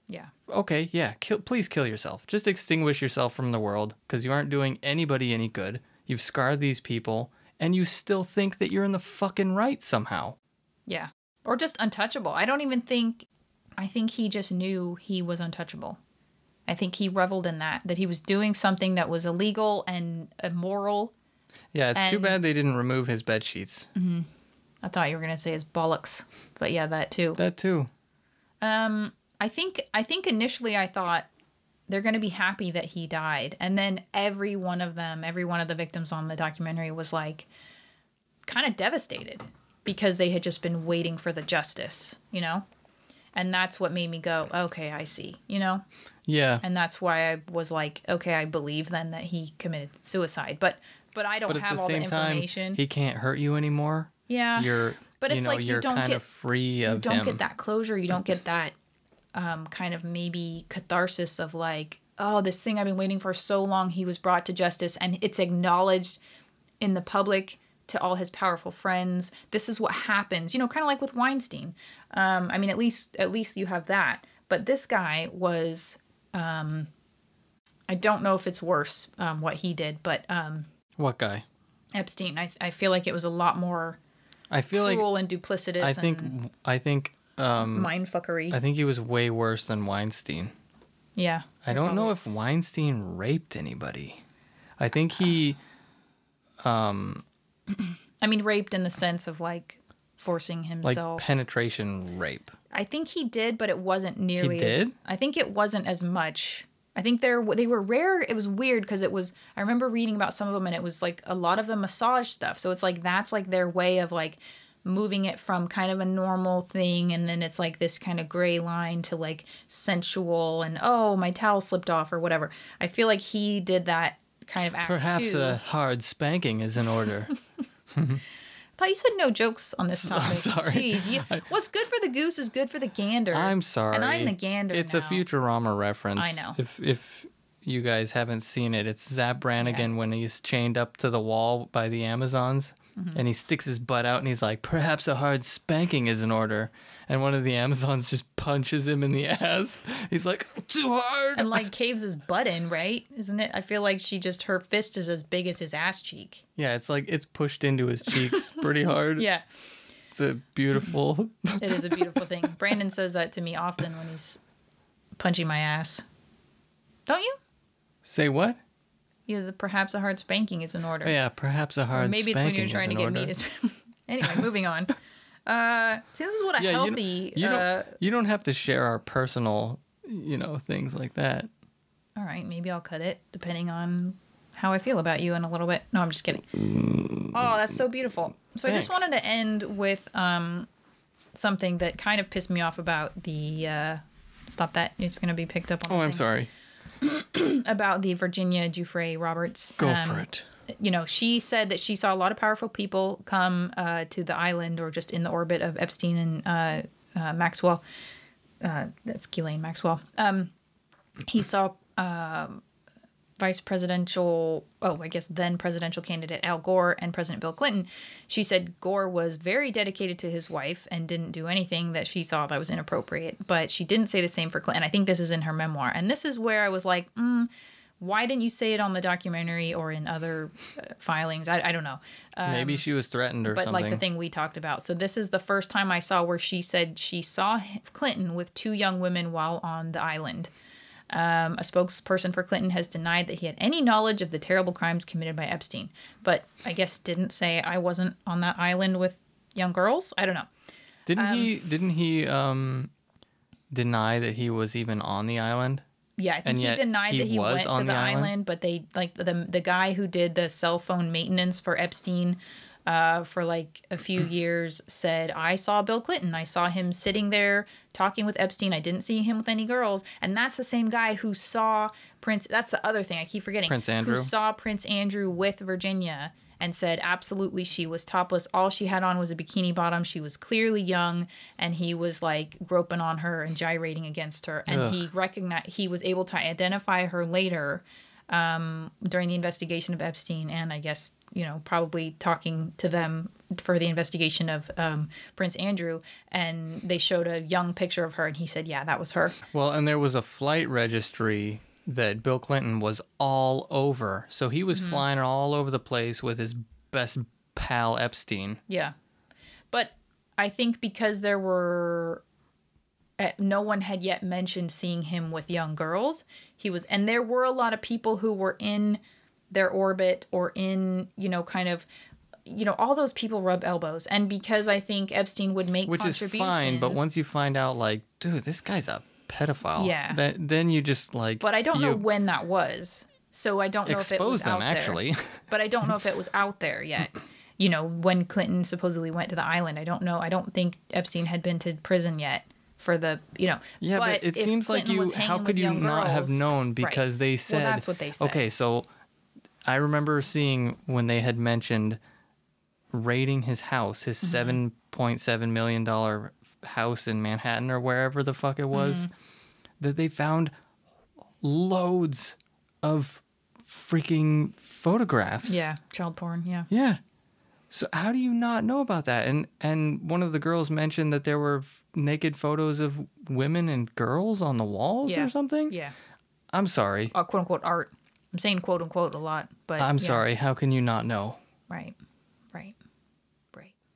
Yeah. Okay, yeah, please kill yourself. Just extinguish yourself from the world, because you aren't doing anybody any good. You've scarred these people, and you still think that you're in the fucking right somehow. Yeah. Or just untouchable. I don't even think... I think he just knew he was untouchable. I think he reveled in that he was doing something that was illegal and immoral. Yeah, it's too bad they didn't remove his bed sheets. Mm-hmm. I thought you were going to say his bollocks, but yeah, that too. That too. I think initially I thought they're going to be happy that he died. And then every one of the victims on the documentary was like kind of devastated because they had just been waiting for the justice, you know? And that's what made me go, okay, I see, you know? Yeah. And that's why I was like, okay, I believe then that he committed suicide. But I don't have all the information. Time, he can't hurt you anymore. Yeah. But it's like you're kind of free of him. You don't get that closure. You don't get that kind of maybe catharsis of like, oh, this thing I've been waiting for so long, he was brought to justice and it's acknowledged in the public to all his powerful friends. This is what happens, you know, kind of like with Weinstein. I mean, at least you have that. But this guy was, I don't know if it's worse what he did, but what guy? Epstein. I feel like it was a lot more cruel and duplicitous. I think mindfuckery. I think he was way worse than Weinstein. Yeah. I don't know if Weinstein raped anybody. I think he I mean, raped in the sense of like forcing himself. Like penetration rape. I think he did, but it wasn't nearly He did? I think it wasn't as much. I think they were rare. It was weird because I remember reading about some of them and it was like a lot of the massage stuff. So it's like, that's like their way of like moving it from kind of a normal thing. And then it's like this kind of gray line to like sensual and, oh, my towel slipped off or whatever. I feel like he did that kind of act Perhaps too. a hard spanking is in order. I thought you said no jokes on this topic. I'm sorry. Jeez, what's good for the goose is good for the gander. I'm sorry. And I'm the gander It's now. a Futurama reference. I know. If you guys haven't seen it, it's Zap Brannigan when he's chained up to the wall by the Amazons. And he sticks his butt out and he's like, perhaps a hard spanking is in order. And one of the Amazons just punches him in the ass. He's like, too hard. And like caves his butt in, right? Isn't it? I feel like her fist is as big as his ass cheek. Yeah, it's like it's pushed into his cheeks pretty hard. Yeah. It's a beautiful... It is a beautiful thing. Brandon says that to me often when he's punching my ass. Don't you? Say what? Yeah, perhaps a hard spanking is in order. Oh, yeah, perhaps a hard spanking is in order. Maybe it's when you're trying to get meat. Anyway, moving on. See, this is what a healthy... You don't have to share our personal, things like that. All right, maybe I'll cut it, depending on how I feel about you in a little bit. No, I'm just kidding. Oh, that's so beautiful. So Thanks. I just wanted to end with something that kind of pissed me off about the... stop that. It's going to be picked up on I'm sorry. About the Virginia Roberts. Go for it. She said that she saw a lot of powerful people come to the island or just in the orbit of Epstein and Maxwell. That's Ghislaine Maxwell. He saw then presidential candidate Al Gore and President Bill Clinton. She said Gore was very dedicated to his wife and didn't do anything that she saw that was inappropriate. But she didn't say the same for Clinton. I think this is in her memoir. And this is where I was like, why didn't you say it on the documentary or in other filings? I don't know. Maybe she was threatened or something. But like the thing we talked about. So this is the first time I saw where she said she saw Clinton with two young women while on the island. A spokesperson for Clinton has denied that he had any knowledge of the terrible crimes committed by Epstein. But I guess didn't say I wasn't on that island with young girls. I don't know. Didn't he deny that he was even on the island? Yeah, I think he denied that he went to the island, but they like the guy who did the cell phone maintenance for Epstein for like a few years said, I saw Bill Clinton. I saw him sitting there talking with Epstein. I didn't see him with any girls. And that's the same guy who saw that's the other thing I keep forgetting. Prince Andrew. Who saw Prince Andrew with Virginia and said, absolutely, she was topless. All she had on was a bikini bottom. She was clearly young, and he was like groping on her and gyrating against her. And he was able to identify her later during the investigation of Epstein, and I guess, probably talking to them for the investigation of Prince Andrew, and they showed a young picture of her, and he said, yeah, that was her. Well, and there was a flight registry that Bill Clinton was all over. So he was flying all over the place with his best pal Epstein. Yeah. But I think because there were no one had yet mentioned seeing him with young girls. And there were a lot of people who were in their orbit or in, kind of, all those people rub elbows. And because I think Epstein would make contributions. Which is fine, but once you find out, like, dude, this guy's a pedophile. Yeah. Then you just, like... But I don't know when that was. So I don't know if it was out there. Expose them, actually. But I don't know if it was out there yet. When Clinton supposedly went to the island. I don't know. I don't think Epstein had been to prison yet. For the, Yeah, but it seems Clinton like how could you not have known? Because they said... Well, that's what they said. Okay, so I remember seeing when they had mentioned raiding his house, his $7.7 million house in Manhattan or wherever the fuck it was, that they found loads of freaking photographs. Yeah, child porn, yeah. Yeah. So how do you not know about that? And one of the girls mentioned that there were naked photos of women and girls on the walls or something? Yeah. I'm sorry. Quote unquote art. I'm saying quote unquote a lot, but I'm sorry. How can you not know? Right.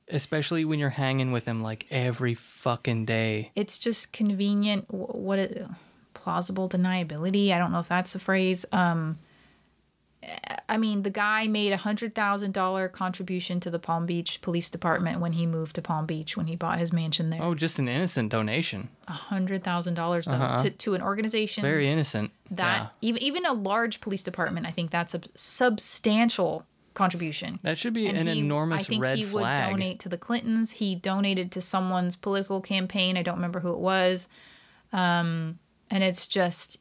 Especially when you're hanging with him like every fucking day. It's just convenient. Plausible deniability. I don't know if that's the phrase. I mean, the guy made $100,000 contribution to the Palm Beach Police Department when he moved to Palm Beach, when he bought his mansion there. Oh, just an innocent donation. $100,000 though, to an organization. Very innocent. Even a large police department, I think that's a substantial contribution. That should be an enormous red flag. I think he would donate to the Clintons. He donated to someone's political campaign. I don't remember who it was. And it's just...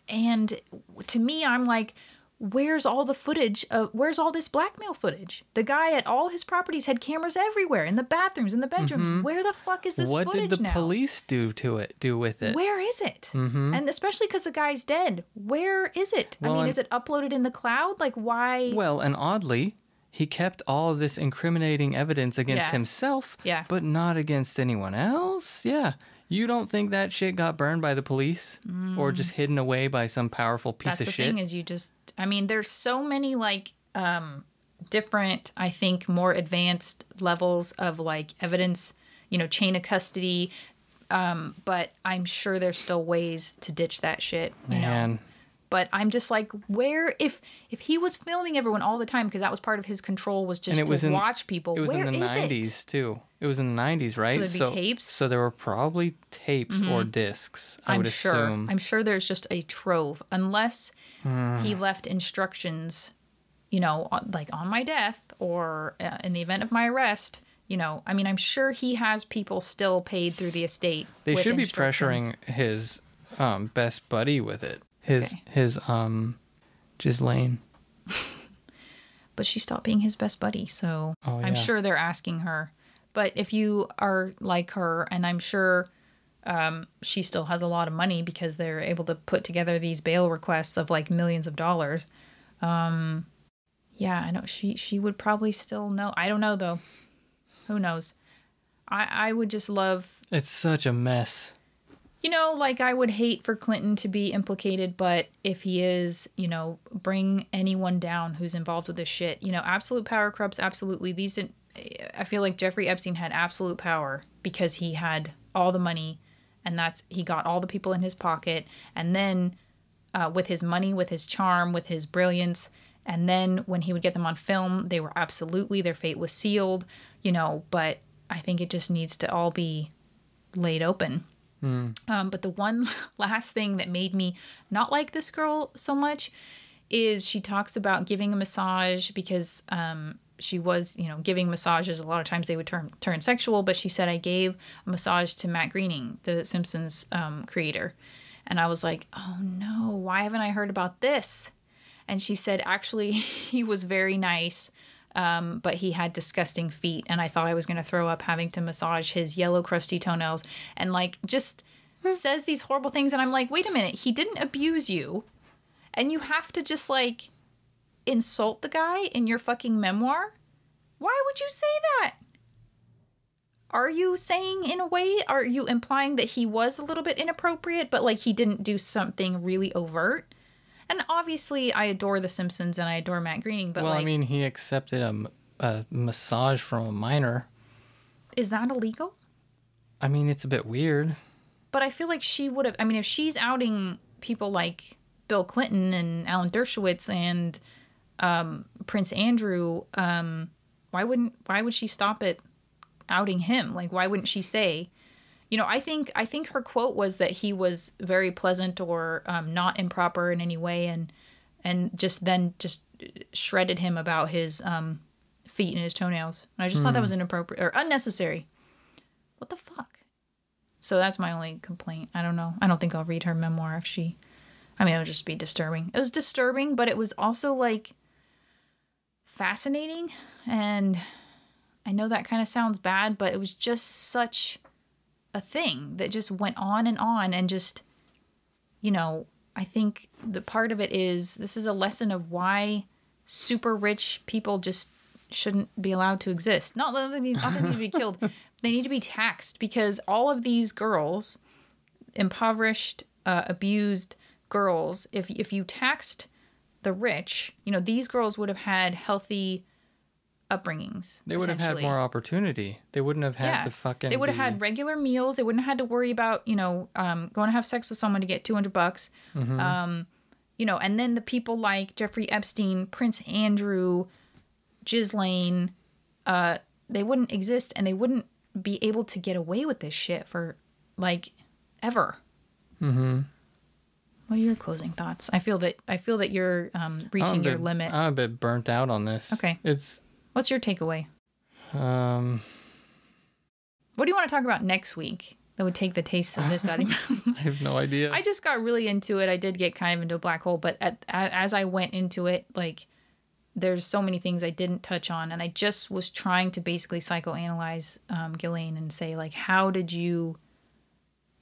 And to me, I'm like, where's all the footage? Where's all this blackmail footage? The guy at all his properties had cameras everywhere, in the bathrooms, in the bedrooms. Where the fuck is this footage now? What did the police do with it? Where is it? And especially because the guy's dead. Where is it? Well, I mean, is it uploaded in the cloud? Like, why? Well, and oddly, he kept all of this incriminating evidence against himself, but not against anyone else. Yeah. You don't think that shit got burned by the police or just hidden away by some powerful piece of shit? That's the thing is there's so many like different, I think, more advanced levels of like evidence, chain of custody. But I'm sure there's still ways to ditch that shit. You know? But I'm just like, where if he was filming everyone all the time, because that was part of his control, was just to watch people. It was in the 90s too. It was in the 90s, right? So there'd be tapes. So there were probably tapes or discs. I would assume. I'm sure there's just a trove, unless he left instructions, like on my death or in the event of my arrest. I mean, I'm sure he has people still paid through the estate. They should be pressuring his best buddy with it. His Ghislaine. But she stopped being his best buddy, so I'm sure they're asking her. But if you are like her, and I'm sure she still has a lot of money because they're able to put together these bail requests of like millions of dollars. I know she would probably still know. I don't know though. Who knows? I would just love... It's such a mess. Like I would hate for Clinton to be implicated, but if he is, bring anyone down who's involved with this shit. Absolute power corrupts absolutely. I feel like Jeffrey Epstein had absolute power because he had all the money, and he got all the people in his pocket. And then with his money, with his charm, with his brilliance, and then when he would get them on film, they were their fate was sealed, but I think it just needs to all be laid open. But the one last thing that made me not like this girl so much is she talks about giving a massage because she was, giving massages. A lot of times they would turn sexual, but she said, I gave a massage to Matt Groening, the Simpsons creator. And I was like, oh no, why haven't I heard about this? And she said, actually, he was very nice. But he had disgusting feet, and I thought I was going to throw up having to massage his yellow, crusty toenails, and like just says these horrible things. And I'm like, wait a minute, he didn't abuse you, and you have to just like insult the guy in your fucking memoir? Why would you say that? Are you saying in a way, are you implying that he was a little bit inappropriate, but like he didn't do something really overt? And obviously, I adore The Simpsons and I adore Matt Groening, but I mean, he accepted a massage from a minor. Is that illegal? I mean, it's a bit weird. But I feel like she would have, I mean, if she's outing people like Bill Clinton and Alan Dershowitz and Prince Andrew, why would she stop at outing him? Like, why wouldn't she say, you know, I think her quote was that he was very pleasant or not improper in any way, and just shredded him about his feet and his toenails. And I just thought that was inappropriate or unnecessary. What the fuck? So that's my only complaint. I don't know. I don't think I'll read her memoir if she... I mean, it would just be disturbing. It was disturbing, but it was also, like, fascinating. And I know that kind of sounds bad, but it was just such a thing that just went on and just, you know, I think the part of it is this is a lesson of why super rich people just shouldn't be allowed to exist. Not that they need to be killed. They need to be taxed, because all of these girls, impoverished, abused girls, if you taxed the rich, you know, these girls would have had healthy upbringings. They would have had more opportunity. They wouldn't have had to fucking... They would have had regular meals. They wouldn't have had to worry about, you know, going to have sex with someone to get $200. You know, and then the people like Jeffrey Epstein, Prince Andrew, Ghislaine, they wouldn't exist, and they wouldn't be able to get away with this shit for, like, ever. What are your closing thoughts? I feel that you're reaching your limit. I'm a bit burnt out on this. Okay. What's your takeaway? What do you want to talk about next week that would take the taste of this out of you? I have no idea. I just got really into it. I did get kind of into a black hole, but as I went into it, like, there's so many things I didn't touch on, and I just was trying to basically psychoanalyze Ghislaine and say, like, how did you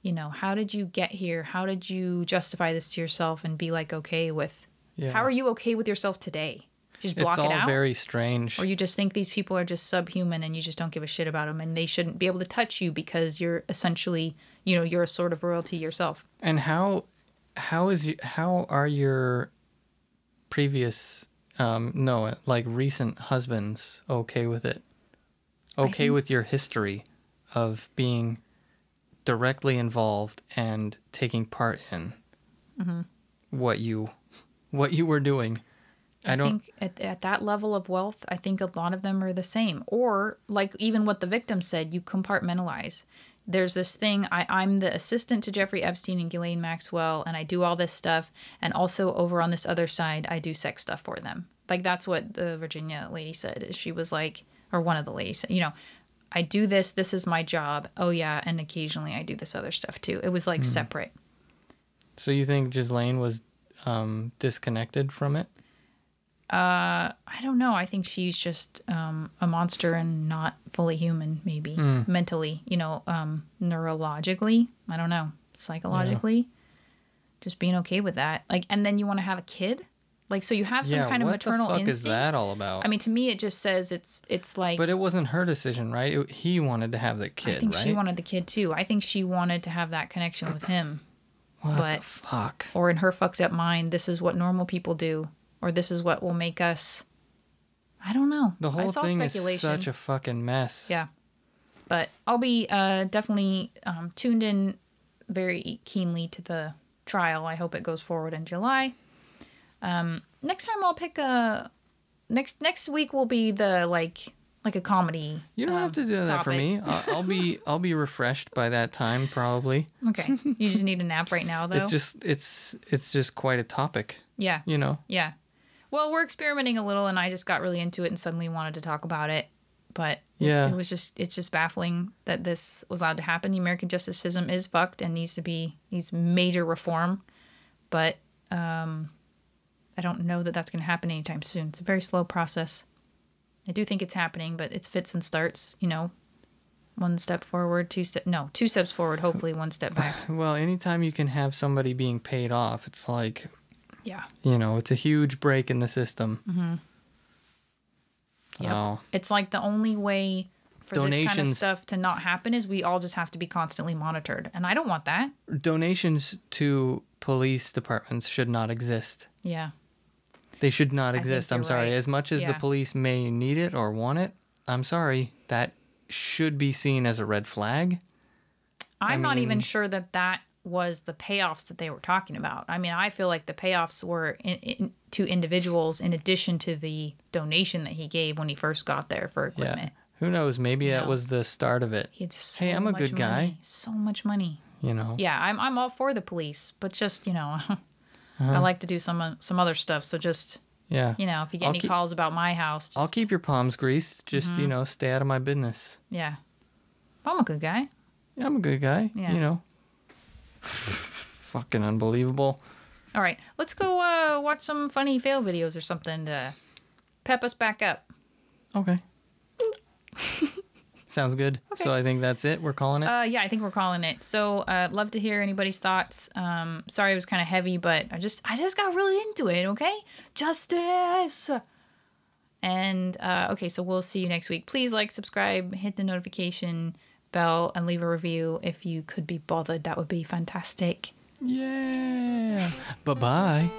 get here? How did you justify this to yourself and be, like, okay with... Yeah. How are you okay with yourself today? Just block it out? It's all very strange. Or you just think these people are just subhuman and you just don't give a shit about them, and they shouldn't be able to touch you because you're essentially, you know, you're a sort of royalty yourself. And how are your previous... recent husbands okay with it? Okay with your history of being directly involved and taking part in what you were doing? I think at that level of wealth, I think a lot of them are the same. Or, like, even what the victim said, you compartmentalize. There's this thing, I'm the assistant to Jeffrey Epstein and Ghislaine Maxwell, and I do all this stuff, and also over on this other side, I do sex stuff for them. Like, that's what the Virginia lady said. She was like, or one of the ladies said, you know, I do this is my job. Oh yeah, and occasionally I do this other stuff too. It was, like, separate. So you think Ghislaine was disconnected from it? I don't know. I think she's just a monster and not fully human, maybe. Mentally, you know, neurologically. I don't know. Psychologically. Yeah. Just being okay with that. Like, and then you want to have a kid? Like, so you have some kind of maternal instinct. What the fuck is that all about? I mean, to me, it just says it's like... But it wasn't her decision, right? He wanted to have the kid, right? I think she wanted the kid, too. I think she wanted to have that connection with him. What the fuck? Or in her fucked up mind, this is what normal people do. Or this is what will make us... I don't know. The whole thing is such a fucking mess. Yeah. But I'll be definitely tuned in very keenly to the trial. I hope it goes forward in July. Next time I'll pick a... Next week will be the, like a comedy. You don't have to do that for me. I'll be refreshed by that time, probably. Okay. You just need a nap right now, though? It's just quite a topic. Yeah. You know? Yeah. Well, we're experimenting a little, and I just got really into it and suddenly wanted to talk about it. But yeah, it's just baffling that this was allowed to happen. The American justice system is fucked and needs major reform. But I don't know that that's going to happen anytime soon. It's a very slow process. I do think it's happening, but it's fits and starts, you know. One step forward, two steps forward, hopefully one step back. Well, anytime you can have somebody being paid off, it's like... Yeah. You know, it's a huge break in the system. Mm-hmm. Yep. It's like the only way for this kind of stuff to not happen is we all just have to be constantly monitored. And I don't want that. Donations to police departments should not exist. Yeah. They should not exist. I'm sorry. Right. As much as the police may need it or want it, I'm sorry. That should be seen as a red flag. I'm not even sure that was the payoffs that they were talking about. I mean, I feel like the payoffs were to individuals in addition to the donation that he gave when he first got there for equipment. Yeah. Who knows? Maybe that was the start of it. He had so hey, I'm a much good guy. money, so much money. You know. Yeah, I'm all for the police, but just I like to do some other stuff. So just if you get any calls about my house, I'll keep your palms greased. Just stay out of my business. Yeah, I'm a good guy. Yeah, I'm a good guy. Yeah. Fucking unbelievable. All right, let's go watch some funny fail videos or something to pep us back up. Okay. Sounds good. Okay. So I think that's it. We're calling it? Yeah, I think we're calling it. So love to hear anybody's thoughts. Sorry it was kind of heavy, but I just got really into it, okay? Justice! And, okay, so we'll see you next week. Please like, subscribe, hit the notification bell, and leave a review if you could be bothered. That would be fantastic. Yeah. Bye-bye.